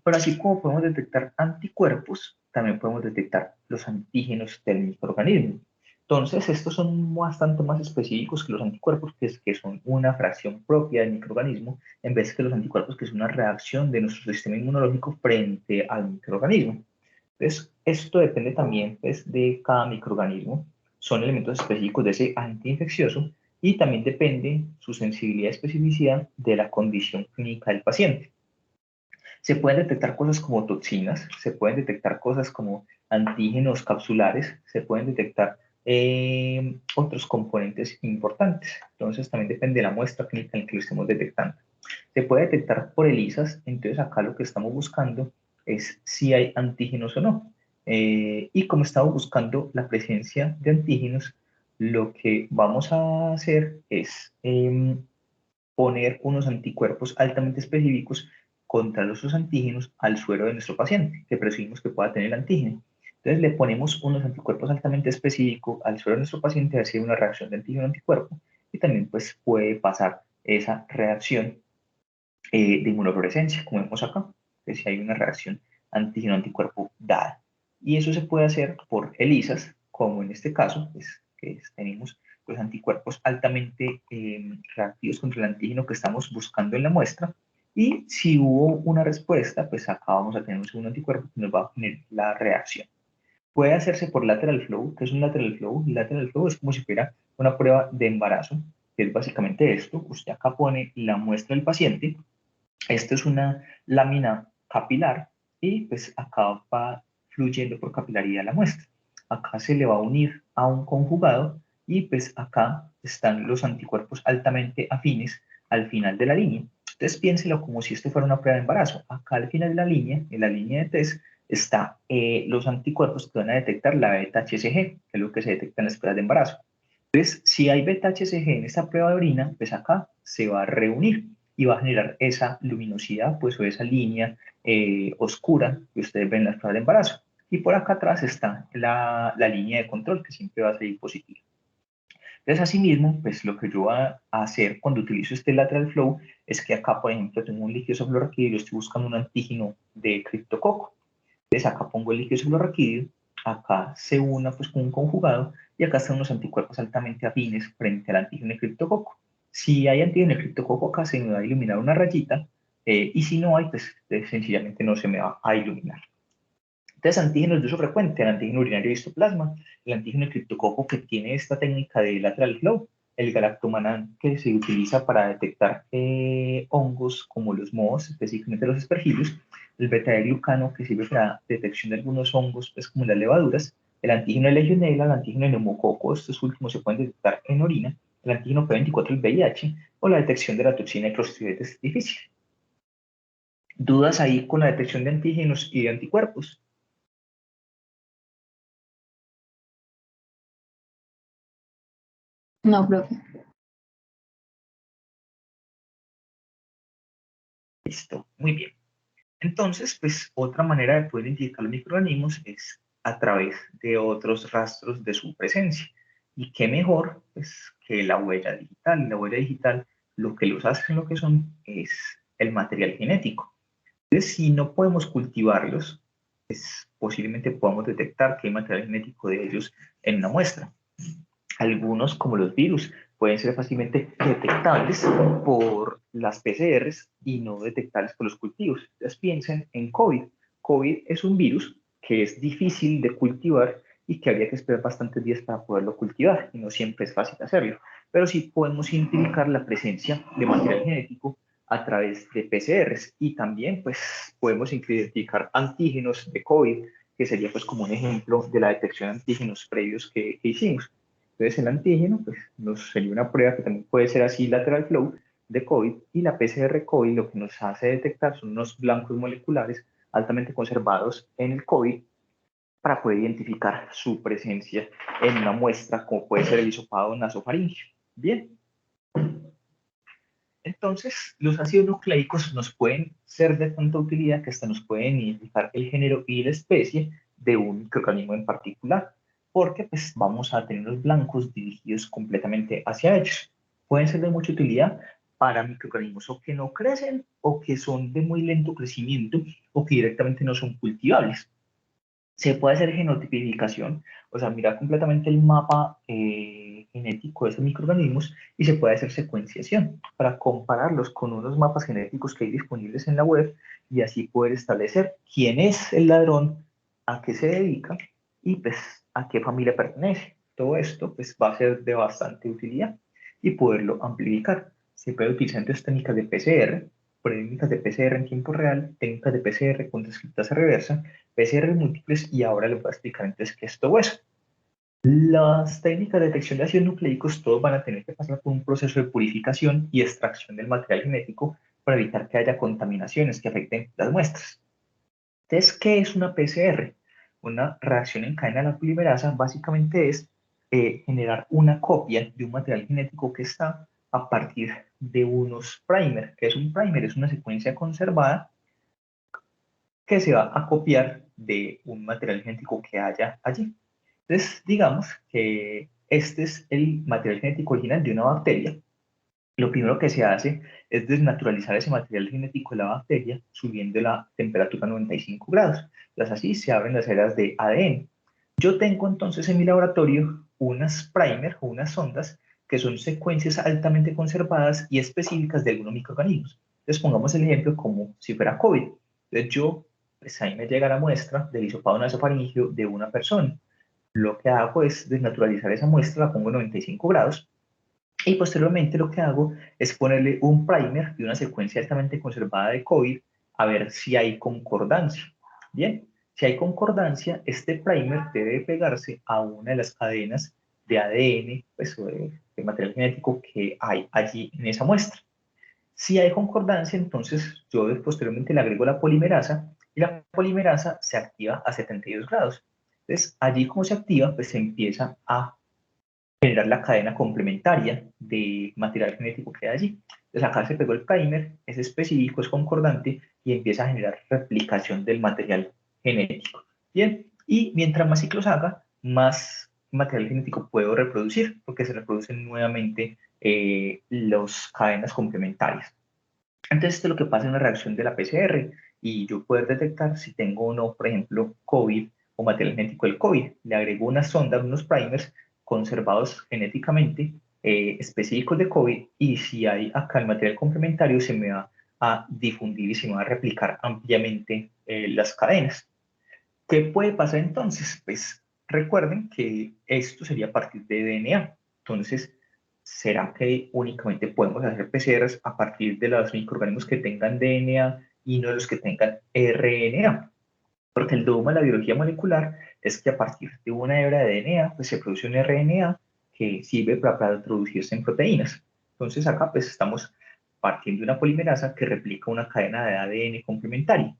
Pero así como podemos detectar anticuerpos, también podemos detectar los antígenos del microorganismo. Entonces, estos son bastante más específicos que los anticuerpos, que son una fracción propia del microorganismo, en vez que los anticuerpos, que es una reacción de nuestro sistema inmunológico frente al microorganismo. Entonces, esto depende también pues, de cada microorganismo. Son elementos específicos de ese antiinfeccioso y también depende su sensibilidad y especificidad de la condición clínica del paciente. Se pueden detectar cosas como toxinas, se pueden detectar cosas como antígenos capsulares, se pueden detectar otros componentes importantes. Entonces, también depende de la muestra clínica en que lo estemos detectando. Se puede detectar por ELISAs, entonces acá lo que estamos buscando es si hay antígenos o no. Y como estamos buscando la presencia de antígenos, lo que vamos a hacer es poner unos anticuerpos altamente específicos contra los antígenos al suero de nuestro paciente, que presumimos que pueda tener el antígeno. Entonces le ponemos unos anticuerpos altamente específicos al suero de nuestro paciente, a ver si hay una reacción de antígeno-anticuerpo, y también pues puede pasar esa reacción de inmunofluorescencia, como vemos acá, que si hay una reacción antígeno-anticuerpo dada. Y eso se puede hacer por ELISAs, como en este caso, pues, que tenemos los anticuerpos altamente reactivos contra el antígeno que estamos buscando en la muestra. Y si hubo una respuesta, pues acá vamos a tener un segundo anticuerpo que nos va a generar la reacción. Puede hacerse por lateral flow. ¿Qué es un lateral flow? El lateral flow es como si fuera una prueba de embarazo, que es básicamente esto. Usted acá pone la muestra del paciente. Esto es una lámina capilar y pues acá va fluyendo por capilaridad la muestra. Acá se le va a unir a un conjugado y pues acá están los anticuerpos altamente afines al final de la línea. Entonces piénselo como si esto fuera una prueba de embarazo. Acá al final de la línea, en la línea de test, está los anticuerpos que van a detectar la beta-HCG, que es lo que se detecta en las pruebas de embarazo. Entonces, si hay beta-HCG en esta prueba de orina, pues acá se va a reunir y va a generar esa luminosidad, pues, o esa línea oscura que ustedes ven en las pruebas de embarazo. Y por acá atrás está la línea de control, que siempre va a salir positiva. Entonces, asimismo, pues lo que yo voy a hacer cuando utilizo este lateral flow es que acá, por ejemplo, tengo un líquido soflorraquídeo y estoy buscando un antígeno de criptococo. Entonces, acá pongo el líquido soflorraquídeo, acá se una pues con un conjugado y acá están unos anticuerpos altamente afines frente al antígeno de criptococo. Si hay antígeno de criptococo, acá se me va a iluminar una rayita, y si no hay, pues sencillamente no se me va a iluminar. Entonces, antígenos de uso frecuente, el antígeno urinario de histoplasma, el antígeno de criptococo que tiene esta técnica de lateral flow, el galactomannan que se utiliza para detectar hongos como los mohos, específicamente los aspergillus, el beta-glucano que sirve para detección de algunos hongos, pues como las levaduras, el antígeno de legionela, el antígeno de neumococo, estos últimos se pueden detectar en orina, el antígeno P24, el VIH, o la detección de la toxina de Clostridium es difícil. ¿Dudas ahí con la detección de antígenos y de anticuerpos? No, profe. Listo, muy bien. Entonces, pues otra manera de poder identificar los microorganismos es a través de otros rastros de su presencia. Y qué mejor, pues, que la huella digital. La huella digital, lo que los hace lo que son es el material genético. Entonces, si no podemos cultivarlos, pues posiblemente podamos detectar que hay material genético de ellos en una muestra. Algunos, como los virus, pueden ser fácilmente detectables por las PCRs y no detectables por los cultivos. Entonces piensen en COVID. COVID es un virus que es difícil de cultivar y que habría que esperar bastantes días para poderlo cultivar, y no siempre es fácil hacerlo. Pero sí podemos identificar la presencia de material genético a través de PCRs, y también pues podemos identificar antígenos de COVID, que sería pues como un ejemplo de la detección de antígenos previos que hicimos. Entonces el antígeno pues nos sería una prueba que también puede ser así lateral flow de COVID, y la PCR COVID lo que nos hace detectar son unos blancos moleculares altamente conservados en el COVID para poder identificar su presencia en una muestra como puede ser el hisopado nasofaríngeo. Bien, entonces los ácidos nucleicos nos pueden ser de tanta utilidad que hasta nos pueden identificar el género y la especie de un microorganismo en particular, porque pues vamos a tener los blancos dirigidos completamente hacia ellos. Pueden ser de mucha utilidad para microorganismos o que no crecen o que son de muy lento crecimiento o que directamente no son cultivables. Se puede hacer genotipificación, o sea, mirar completamente el mapa genético de esos microorganismos, y se puede hacer secuenciación para compararlos con unos mapas genéticos que hay disponibles en la web, y así poder establecer quién es el ladrón, a qué se dedica y pues a qué familia pertenece. Todo esto pues va a ser de bastante utilidad y poderlo amplificar. Se puede utilizar entonces técnicas de PCR, técnicas de PCR en tiempo real, técnicas de PCR con descriptasa reversa, PCR múltiples, y ahora les voy a explicar entonces qué es todo eso. Las técnicas de detección de ácidos nucleicos todos van a tener que pasar por un proceso de purificación y extracción del material genético para evitar que haya contaminaciones que afecten las muestras. Entonces, ¿qué es una PCR? Una reacción en cadena de la polimerasa básicamente es generar una copia de un material genético que está a partir de unos primer. ¿Qué es un primer? Es una secuencia conservada que se va a copiar de un material genético que haya allí. Entonces, digamos que este es el material genético original de una bacteria. Lo primero que se hace es desnaturalizar ese material genético de la bacteria subiendo la temperatura a 95 grados. Entonces, así se abren las eras de ADN. Yo tengo entonces en mi laboratorio unas primer o unas sondas que son secuencias altamente conservadas y específicas de algunos microorganismos. Entonces, pongamos el ejemplo como si fuera COVID. Entonces, pues ahí me llega la muestra del hisopado nasofaríngeo de una persona. Lo que hago es desnaturalizar esa muestra, la pongo en 95 grados, y posteriormente lo que hago es ponerle un primer de una secuencia altamente conservada de COVID a ver si hay concordancia. Bien, si hay concordancia, este primer debe pegarse a una de las cadenas de ADN, pues, de material genético que hay allí en esa muestra. Si hay concordancia, entonces yo posteriormente le agrego la polimerasa, y la polimerasa se activa a 72 grados. Entonces, allí como se activa, pues se empieza a generar la cadena complementaria de material genético que hay allí. Entonces acá se pegó el primer, es específico, es concordante, y empieza a generar replicación del material genético. Bien, y mientras más ciclos haga, más material genético puedo reproducir, porque se reproducen nuevamente las cadenas complementarias. Entonces, esto es lo que pasa en la reacción de la PCR, y yo poder detectar si tengo o no, por ejemplo, COVID o material genético del COVID. Le agrego una sonda, unos primers conservados genéticamente, específicos de COVID, y si hay acá el material complementario, se me va a difundir y se me va a replicar ampliamente las cadenas. ¿Qué puede pasar entonces? Pues recuerden que esto sería a partir de DNA. Entonces, ¿será que únicamente podemos hacer PCRs a partir de los microorganismos que tengan DNA y no de los que tengan RNA? Porque el dogma de la biología molecular es que a partir de una hebra de DNA pues se produce un RNA que sirve para introducirse en proteínas. Entonces acá pues estamos partiendo de una polimerasa que replica una cadena de ADN complementaria.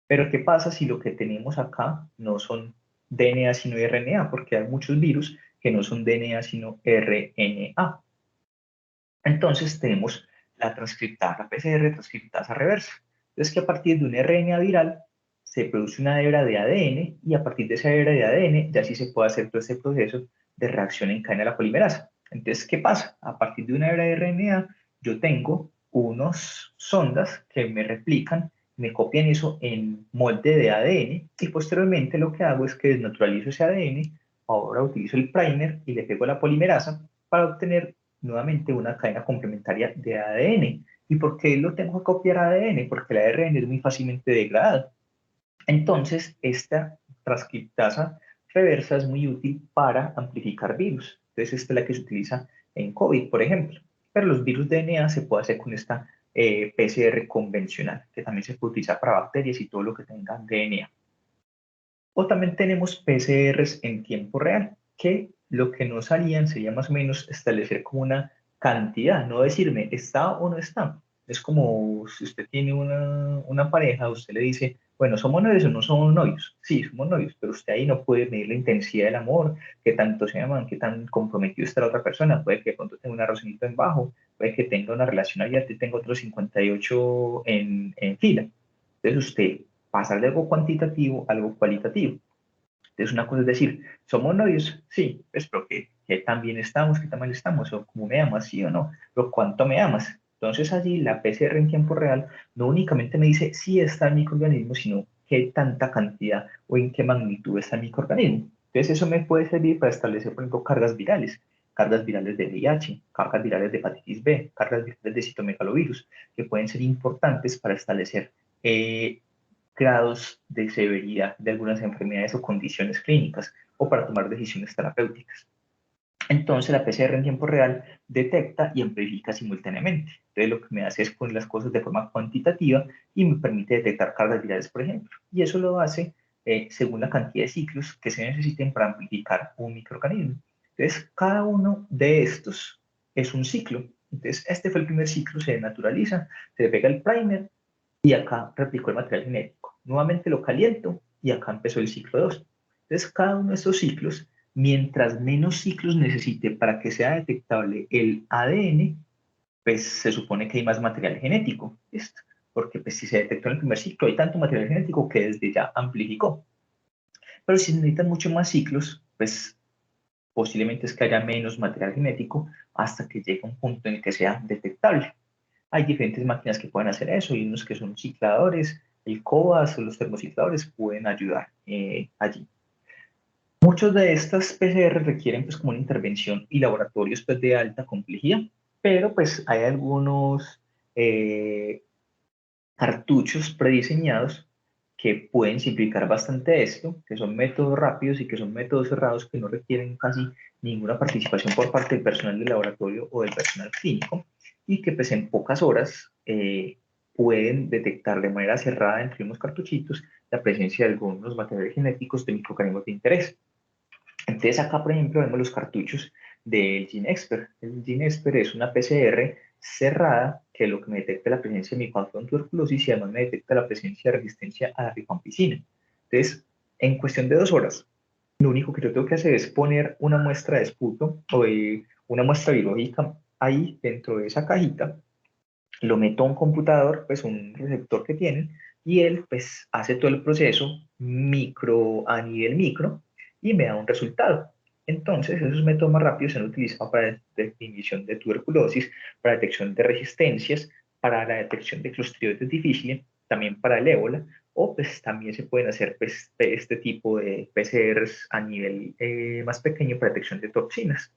Pero ¿qué pasa si lo que tenemos acá no son DNA sino RNA? Porque hay muchos virus que no son DNA sino RNA. Entonces tenemos la transcriptasa, la PCR transcriptasa reversa. Entonces que a partir de un RNA viral se produce una hebra de ADN, y a partir de esa hebra de ADN ya sí se puede hacer todo este proceso de reacción en cadena de la polimerasa. Entonces, ¿qué pasa? A partir de una hebra de RNA yo tengo unos sondas que me replican, me copian eso en molde de ADN, y posteriormente lo que hago es que desnaturalizo ese ADN, ahora utilizo el primer y le pego la polimerasa para obtener nuevamente una cadena complementaria de ADN. ¿Y por qué lo tengo que copiar ADN? Porque el ARN es muy fácilmente degradado. Entonces, esta transcriptasa reversa es muy útil para amplificar virus. Entonces, esta es la que se utiliza en COVID, por ejemplo. Pero los virus de DNA se puede hacer con esta PCR convencional, que también se puede utilizar para bacterias y todo lo que tenga DNA. O también tenemos PCRs en tiempo real, que lo que nos harían sería más o menos establecer como una cantidad, no decirme está o no está. Es como si usted tiene una pareja, usted le dice, bueno, ¿somos novios o no somos novios? Sí, somos novios, pero usted ahí no puede medir la intensidad del amor, qué tanto se aman, qué tan comprometido está la otra persona. Puede que de pronto tenga una razonita en bajo, puede que tenga una relación abierta y tenga otros 58 en fila. Entonces usted pasar de algo cuantitativo a algo cualitativo. Entonces una cosa es decir, ¿somos novios? Sí, pues pero ¿qué tan bien estamos? ¿Qué tan mal estamos? ¿O cómo me amas? ¿Sí o no? ¿Pero cuánto me amas? Entonces allí la PCR en tiempo real no únicamente me dice si está el microorganismo, sino qué tanta cantidad o en qué magnitud está el microorganismo. Entonces eso me puede servir para establecer, por ejemplo, cargas virales de VIH, cargas virales de hepatitis B, cargas virales de citomegalovirus, que pueden ser importantes para establecer grados de severidad de algunas enfermedades o condiciones clínicas o para tomar decisiones terapéuticas. Entonces la PCR en tiempo real detecta y amplifica simultáneamente. Entonces lo que me hace es poner las cosas de forma cuantitativa y me permite detectar cargas virales, por ejemplo. Y eso lo hace según la cantidad de ciclos que se necesiten para amplificar un microorganismo. Entonces cada uno de estos es un ciclo. Entonces este fue el primer ciclo, se naturaliza, se le pega el primer y acá replicó el material genético. Nuevamente lo caliento y acá empezó el ciclo 2. Entonces, cada uno de estos ciclos, mientras menos ciclos necesite para que sea detectable el ADN, pues se supone que hay más material genético. ¿Listo? Porque pues, si se detectó en el primer ciclo, hay tanto material genético que desde ya amplificó. Pero si se necesitan mucho más ciclos, pues posiblemente es que haya menos material genético hasta que llegue a un punto en el que sea detectable. Hay diferentes máquinas que pueden hacer eso, y unos que son cicladores, el COBAS o los termocicladores pueden ayudar allí. Muchos de estas PCR requieren pues como una intervención y laboratorios pues de alta complejidad, pero pues hay algunos cartuchos prediseñados que pueden simplificar bastante esto, que son métodos rápidos y que son métodos cerrados que no requieren casi ninguna participación por parte del personal del laboratorio o del personal clínico y que pues en pocas horas pueden detectar de manera cerrada entre unos cartuchitos la presencia de algunos materiales genéticos de microorganismos de interés. Entonces acá, por ejemplo, vemos los cartuchos del GeneXpert. El GeneXpert es una PCR cerrada que lo que me detecta la presencia de microbiota en tuberculosis y además me detecta la presencia de resistencia a la rifampicina. Entonces, en cuestión de 2 horas, lo único que yo tengo que hacer es poner una muestra de esputo o una muestra biológica ahí dentro de esa cajita, lo meto a un computador, pues un receptor que tienen, y él pues hace todo el proceso micro a nivel micro y me da un resultado. Entonces, esos métodos más rápidos se han utilizado para definición de tuberculosis, para detección de resistencias, para la detección de Clostridioides difficile, también para el ébola, o pues también se pueden hacer pues, este tipo de PCRs a nivel más pequeño para detección de toxinas.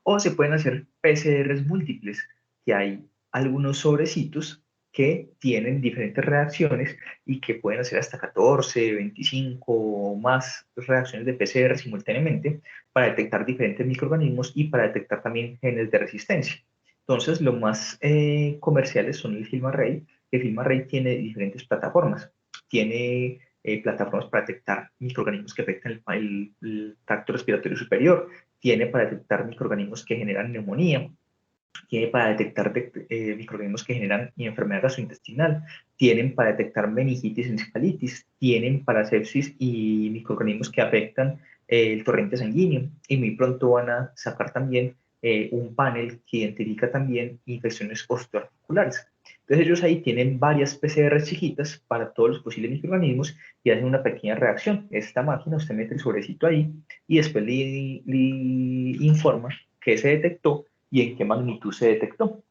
O se pueden hacer PCRs múltiples, que hay algunos sobrecitos que tienen diferentes reacciones y que pueden hacer hasta 14, 25 o más reacciones de PCR simultáneamente para detectar diferentes microorganismos y para detectar también genes de resistencia. Entonces, lo más comerciales son el FilmArray. El FilmArray tiene diferentes plataformas. Tiene plataformas para detectar microorganismos que afectan el tracto respiratorio superior, tiene para detectar microorganismos que generan neumonía, tiene para detectar microorganismos que generan enfermedad gastrointestinal, tienen para detectar meningitis, encefalitis, tienen para sepsis y microorganismos que afectan el torrente sanguíneo y muy pronto van a sacar también un panel que identifica también infecciones osteoarticulares. Entonces ellos ahí tienen varias PCR chiquitas para todos los posibles microorganismos y hacen una pequeña reacción. Esta máquina, usted mete el sobrecito ahí y después le informa que se detectó y en qué magnitud se detectó.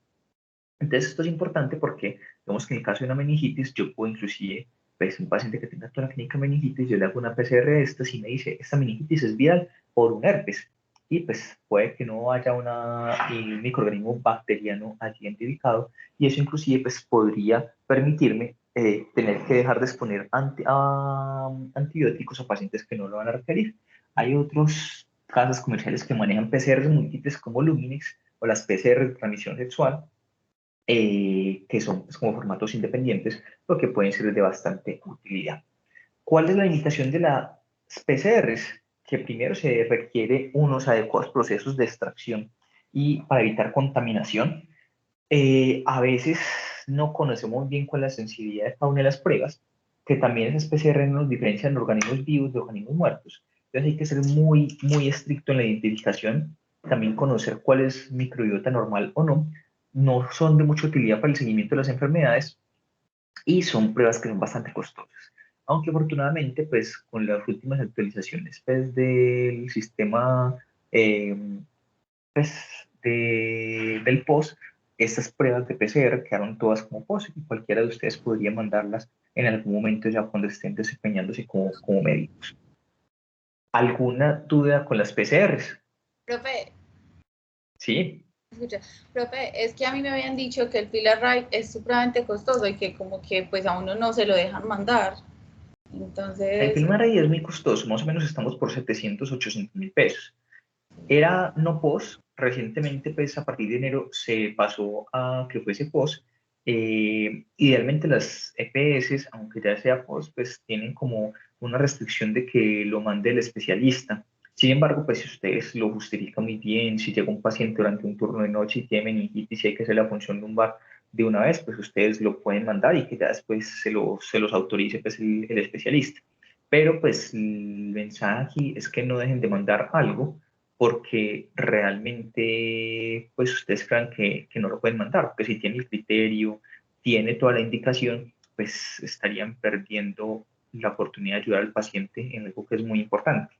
Entonces esto es importante porque, digamos que en el caso de una meningitis, yo puedo inclusive, pues un paciente que tenga toda la clínica meningitis, yo le hago una PCR de estas y me dice, esta meningitis es viral por un herpes. Y pues puede que no haya un microorganismo bacteriano allí identificado y eso inclusive pues podría permitirme tener que dejar de exponer a antibióticos a pacientes que no lo van a requerir. Hay otros casas comerciales que manejan PCRs múltiples como Luminex o las PCR de transmisión sexual, que son pues, como formatos independientes, pero que pueden ser de bastante utilidad. ¿Cuál es la limitación de las PCRs? Que primero se requiere unos adecuados procesos de extracción y para evitar contaminación. A veces no conocemos bien cuál es la sensibilidad de cada una de las pruebas, que también esas PCR nos diferencian organismos vivos de organismos muertos. Entonces hay que ser muy, muy estricto en la identificación, también conocer cuál es microbiota normal o no. No son de mucha utilidad para el seguimiento de las enfermedades y son pruebas que son bastante costosas. Aunque afortunadamente, pues con las últimas actualizaciones pues, del sistema eh, pues, del POS, estas pruebas de PCR quedaron todas como POS y cualquiera de ustedes podría mandarlas en algún momento ya cuando estén desempeñándose como médicos. ¿Alguna duda con las PCRs? Profe, Sí. escucha, profe, es que a mí me habían dicho que el Filler Ride es supremamente costoso y que como que pues a uno no se lo dejan mandar. El Entonces, film array es muy costoso, más o menos estamos por 700, 800 mil pesos. Era no POS, recientemente pues a partir de enero se pasó a que fuese POS. Idealmente las EPS, aunque ya sea POS, pues tienen como una restricción de que lo mande el especialista. Sin embargo, pues si ustedes lo justifican muy bien, si llega un paciente durante un turno de noche y tiene meningitis y hay que hacer la punción lumbar de una vez, pues ustedes lo pueden mandar y que ya después se los autorice pues el especialista. Pero pues el mensaje aquí es que no dejen de mandar algo porque realmente pues ustedes crean que no lo pueden mandar, porque si tiene el criterio, tiene toda la indicación, pues estarían perdiendo la oportunidad de ayudar al paciente en algo que es muy importante.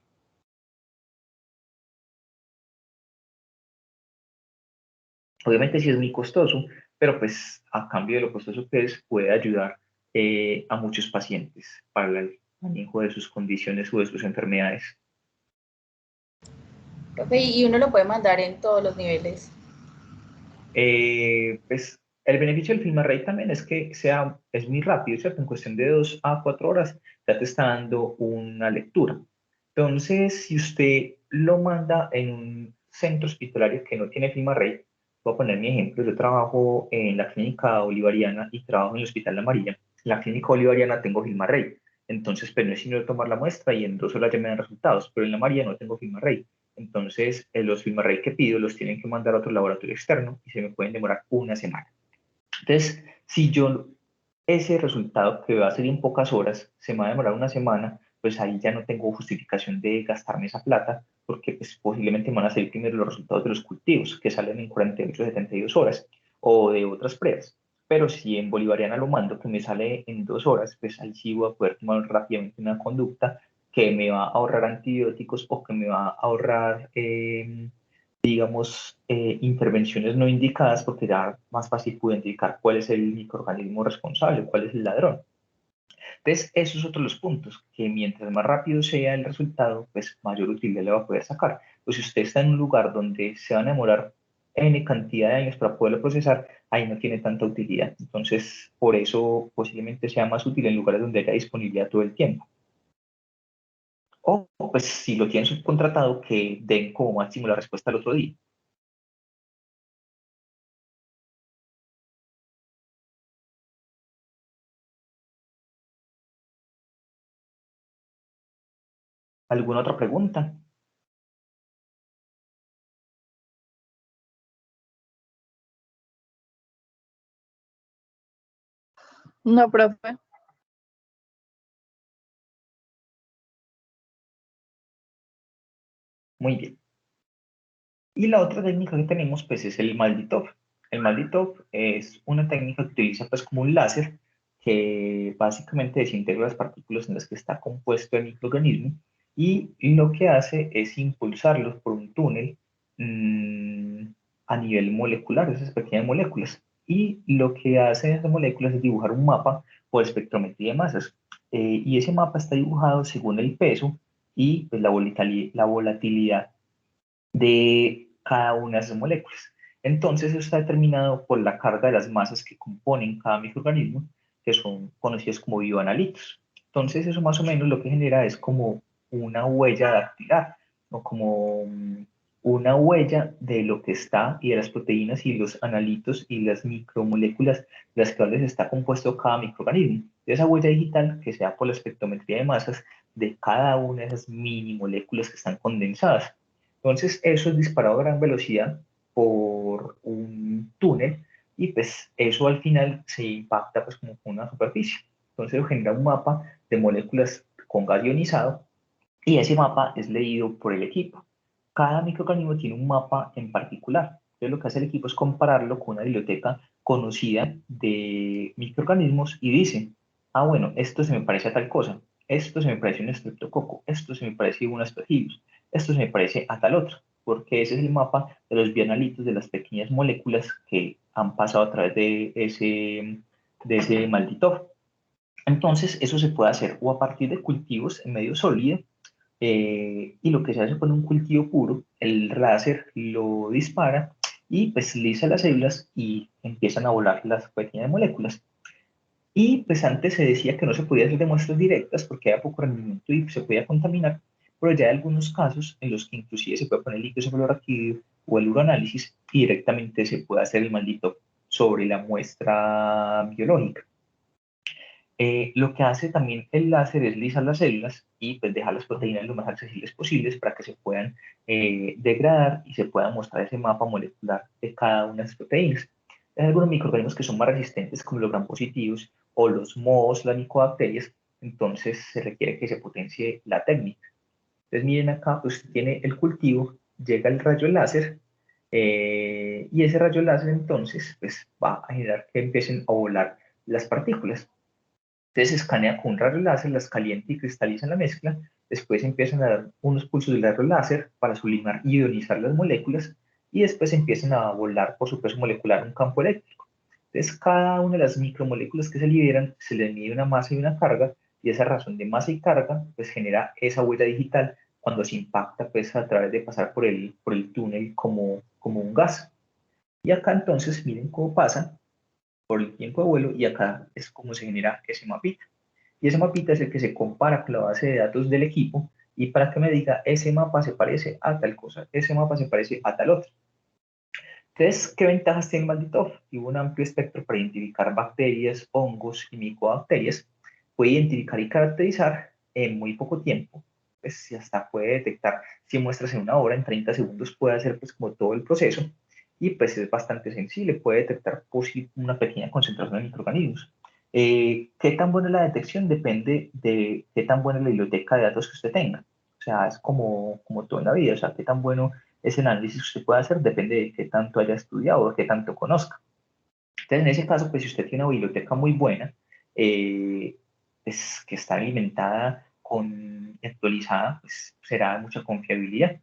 Obviamente sí es muy costoso, pero pues a cambio de lo costoso que es, puede ayudar a muchos pacientes para el manejo de sus condiciones o de sus enfermedades. profe, y uno lo puede mandar en todos los niveles. Pues el beneficio del film array también es que es muy rápido, ¿cierto? En cuestión de 2 a 4 horas ya te está dando una lectura. Entonces, si usted lo manda en un centro hospitalario que no tiene film array, voy a poner mi ejemplo, yo trabajo en la clínica bolivariana y trabajo en el Hospital La Marina. En la clínica bolivariana tengo film array, entonces pues no es sino tomar la muestra y en 2 horas ya me dan resultados, pero en La Marina no tengo film array. Entonces, los FilmArray que pido los tienen que mandar a otro laboratorio externo y se me pueden demorar una semana. Entonces, si yo ese resultado que va a ser en pocas horas se me va a demorar una semana, pues ahí ya no tengo justificación de gastarme esa plata, porque pues, posiblemente me van a salir primero los resultados de los cultivos, que salen en 48 o 72 horas, o de otras pruebas. Pero si en bolivariana lo mando, que me sale en 2 horas, pues ahí sí voy a poder tomar rápidamente una conducta que me va a ahorrar antibióticos o que me va a ahorrar, digamos, intervenciones no indicadas, porque ya más fácil puedo identificar cuál es el microorganismo responsable, cuál es el ladrón. Entonces, esos son otros los puntos, que mientras más rápido sea el resultado, pues mayor utilidad le va a poder sacar. Pues si usted está en un lugar donde se van a demorar N cantidad de años para poderlo procesar, ahí no tiene tanta utilidad. Entonces, por eso posiblemente sea más útil en lugares donde haya disponibilidad todo el tiempo. O, pues, si lo tienen subcontratado, que den como máximo la respuesta al otro día. ¿Alguna otra pregunta? No, profe. Muy bien. Y la otra técnica que tenemos, pues, es el MALDI-TOF. El MALDI-TOF es una técnica que utiliza, pues, como un láser que básicamente desintegra las partículas en las que está compuesto el microorganismo y lo que hace es impulsarlos por un túnel mmm, a nivel molecular, esas pequeñas moléculas. Y lo que hacen esas moléculas es dibujar un mapa por espectrometría de masas. Y ese mapa está dibujado según el peso y pues, la volatilidad de cada una de esas moléculas. Entonces, eso está determinado por la carga de las masas que componen cada microorganismo que son conocidos como bioanalitos. Entonces eso más o menos lo que genera es como una huella dactilar, o como una huella de lo que está y de las proteínas y los analitos y las micromoléculas de las cuales está compuesto cada microorganismo. Esa huella digital que se da por la espectrometría de masas de cada una de esas mini moléculas que están condensadas. Entonces eso es disparado a gran velocidad por un túnel y pues eso al final se impacta pues como con una superficie. Entonces genera un mapa de moléculas con gas ionizado y ese mapa es leído por el equipo. Cada microorganismo tiene un mapa en particular. Entonces lo que hace el equipo es compararlo con una biblioteca conocida de microorganismos y dice, ah bueno, esto se me parece a tal cosa, esto se me parece a un estreptococo, esto se me parece a un aspergillus, esto se me parece a tal otro, porque ese es el mapa de los bioanalitos de las pequeñas moléculas que han pasado a través de ese maldito. Entonces, eso se puede hacer o a partir de cultivos en medio sólido, y lo que se hace con un cultivo puro, el láser lo dispara y pues lisa las células y empiezan a volar las pequeñas moléculas. Y pues antes se decía que no se podía hacer de muestras directas porque había poco rendimiento y se podía contaminar, pero ya hay algunos casos en los que inclusive se puede poner líquido cefalorraquídeo o el uroanálisis y directamente se puede hacer el maldito sobre la muestra biológica. Lo que hace también el láser es lisar las células y pues dejar las proteínas lo más accesibles posibles para que se puedan degradar y se pueda mostrar ese mapa molecular de cada una de las proteínas. Hay algunos microorganismos que son más resistentes como los gram positivos o los mohos, las micobacterias, entonces se requiere que se potencie la técnica. Entonces miren acá, pues tiene el cultivo, llega el rayo láser y ese rayo láser entonces pues va a generar que empiecen a volar las partículas. Entonces se escanea con un rayo láser, las calienta y cristaliza en la mezcla. Después empiezan a dar unos pulsos de rayo láser para sublimar y ionizar las moléculas. Y después empiezan a volar por su peso molecular un campo eléctrico. Entonces cada una de las micromoléculas que se liberan se les mide una masa y una carga. Y esa razón de masa y carga pues genera esa huella digital cuando se impacta pues a través de pasar por el túnel como un gas. Y acá entonces miren cómo pasa por el tiempo de vuelo y acá es como se genera ese mapita. Y ese mapita es el que se compara con la base de datos del equipo y para que me diga ese mapa se parece a tal cosa, ese mapa se parece a tal otro. Entonces, ¿qué ventajas tiene Malditoff? Tiene un amplio espectro para identificar bacterias, hongos y micobacterias. Puede identificar y caracterizar en muy poco tiempo. Pues si hasta puede detectar 100 muestras en una hora, en 30 segundos puede hacer pues como todo el proceso. Y pues es bastante sensible, puede detectar una pequeña concentración de microorganismos. ¿Qué tan buena es la detección? Depende de qué tan buena es la biblioteca de datos que usted tenga. O sea, es como todo en la vida, o sea, qué tan bueno ese análisis que usted puede hacer depende de qué tanto haya estudiado o qué tanto conozca. Entonces, en ese caso, pues si usted tiene una biblioteca muy buena, pues, que está alimentada actualizada, pues será de mucha confiabilidad.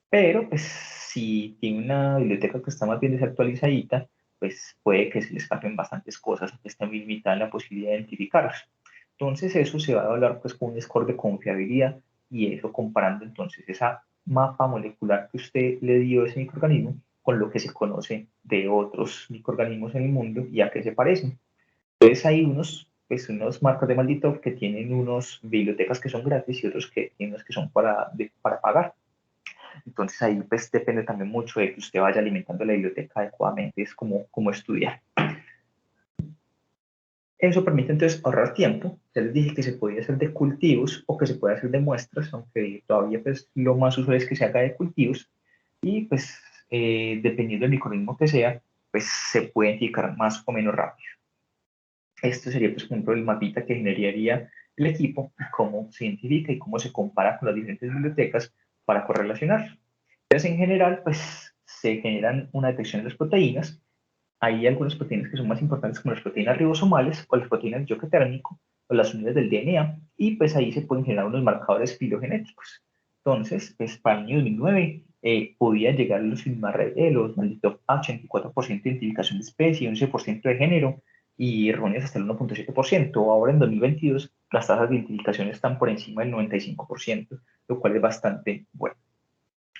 Pero, pues, si tiene una biblioteca que está más bien desactualizadita, pues puede que se le escapen bastantes cosas, que esté muy limitada en la posibilidad de identificarlos. Entonces, eso se va a evaluar pues con un score de confiabilidad y eso comparando entonces esa mapa molecular que usted le dio a ese microorganismo con lo que se conoce de otros microorganismos en el mundo y a qué se parecen. Entonces, hay unos marcos de Maldito que tienen unos bibliotecas que son gratis y otros que tienen unos que son para pagar. Entonces ahí pues depende también mucho de que usted vaya alimentando la biblioteca adecuadamente, es como estudiar. Eso permite entonces ahorrar tiempo. Ya les dije que se podía hacer de cultivos o que se puede hacer de muestras, aunque todavía pues lo más usual es que se haga de cultivos y pues dependiendo del microorganismo que sea, pues se puede identificar más o menos rápido. Esto sería pues por ejemplo el mapita que generaría el equipo, cómo se identifica y cómo se compara con las diferentes bibliotecas para correlacionar. Entonces, en general, pues se generan una detección de las proteínas. Hay algunas proteínas que son más importantes como las proteínas ribosomales o las proteínas de choque térmico o las unidades del DNA y pues ahí se pueden generar unos marcadores filogenéticos. Entonces, pues para el año 2009 podían llegar los malditos a 84% de identificación de especie, 11% de género y erróneas hasta el 1.7%. Ahora en 2022 las tasas de identificación están por encima del 95%, lo cual es bastante bueno.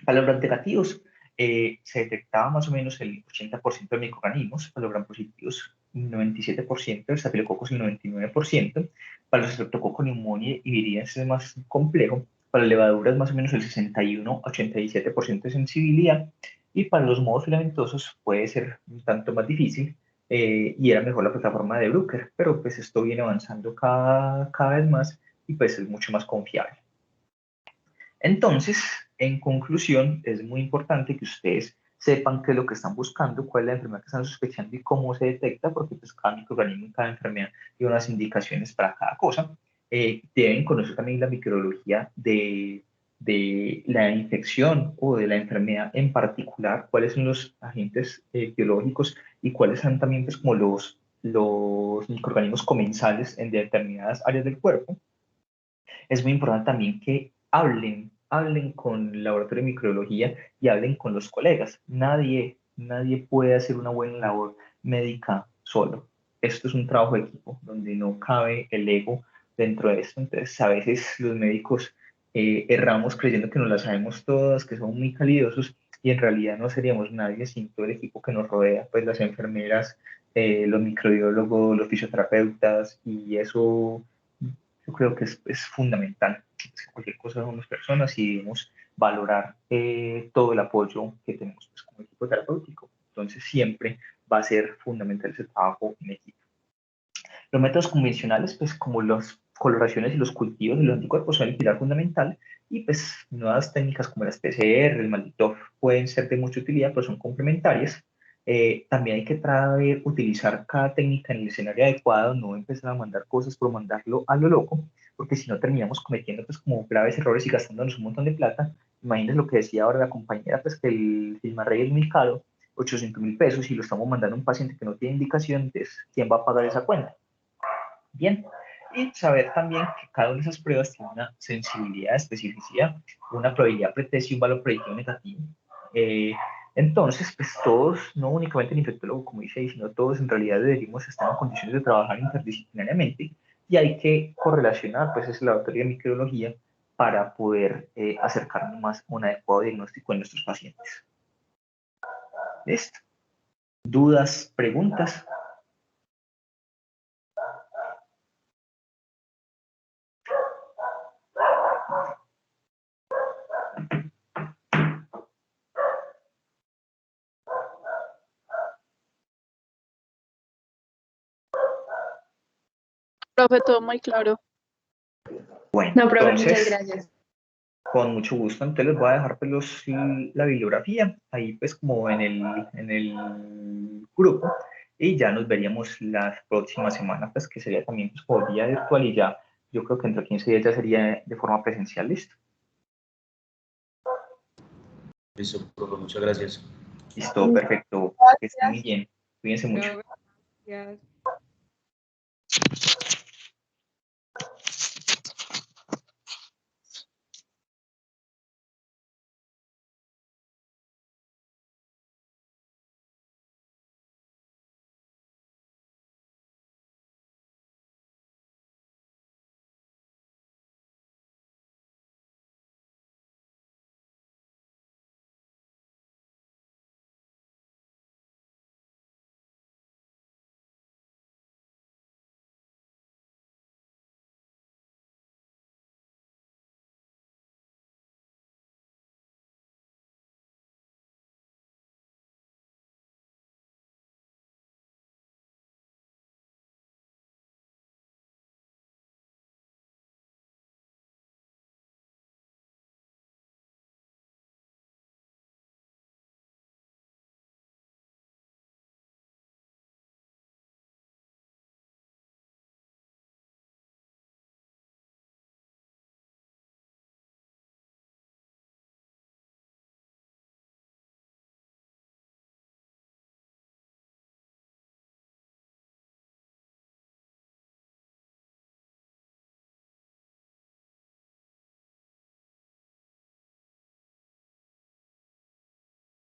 Para los negativos, se detectaba más o menos el 80% de microorganismos, para los gram positivos el 97%, el estafilococos el 99%, para los Streptococcus pneumoniae y viridians es más complejo, para levaduras más o menos el 61-87% de sensibilidad, y para los mohos filamentosos puede ser un tanto más difícil, y era mejor la plataforma de Bruker, pero pues esto viene avanzando cada vez más y pues es mucho más confiable. Entonces, en conclusión, es muy importante que ustedes sepan qué es lo que están buscando, cuál es la enfermedad que están sospechando y cómo se detecta, porque pues cada microorganismo y cada enfermedad tiene unas indicaciones para cada cosa. Deben conocer también la microbiología de la infección o de la enfermedad en particular, cuáles son los agentes biológicos y cuáles son también pues, como los microorganismos comensales en determinadas áreas del cuerpo. Es muy importante también que hablen con el laboratorio de microbiología y hablen con los colegas. Nadie puede hacer una buena labor médica solo. Esto es un trabajo de equipo donde no cabe el ego dentro de esto. Entonces, a veces los médicos erramos creyendo que nos las sabemos todas, que somos muy calidosos y en realidad no seríamos nadie sin todo el equipo que nos rodea, pues las enfermeras, los microbiólogos, los fisioterapeutas y eso yo creo que es fundamental. Es que cualquier cosa somos personas y debemos valorar todo el apoyo que tenemos pues, como equipo terapéutico. Entonces siempre va a ser fundamental ese trabajo en equipo. Los métodos convencionales, pues como las coloraciones y los cultivos de los anticuerpos son el pilar fundamental y pues nuevas técnicas como las PCR, el MALDI-TOF pueden ser de mucha utilidad, pero son complementarias. También hay que utilizar cada técnica en el escenario adecuado, no empezar a mandar cosas por mandarlo a lo loco, porque si no terminamos cometiendo pues como graves errores y gastándonos un montón de plata. Imagínense lo que decía ahora la compañera, pues que el Filmarrey es muy caro, 800.000 pesos, y lo estamos mandando a un paciente que no tiene indicación, entonces, ¿quién va a pagar esa cuenta? Bien, y saber también que cada una de esas pruebas tiene una sensibilidad, especificidad, una probabilidad pretest y un valor predictivo negativo. Eh, entonces, pues todos, no únicamente el infectólogo, como dice ahí, sino todos en realidad deberíamos estar en condiciones de trabajar interdisciplinariamente y hay que correlacionar pues ese laboratorio de microbiología para poder acercarnos más a un adecuado diagnóstico en nuestros pacientes. ¿Listo? ¿Dudas, preguntas? Profe, todo muy claro. Bueno, No, profe, muchas entonces, gracias. con mucho gusto, entonces les voy a dejar pues, la bibliografía ahí pues como en el grupo y ya nos veríamos la próxima semana pues que sería también pues por vía virtual y ya yo creo que entre 15 días ya sería de forma presencial, listo. Listo, profe, muchas gracias. Listo, perfecto, que estén muy bien, cuídense mucho. Gracias.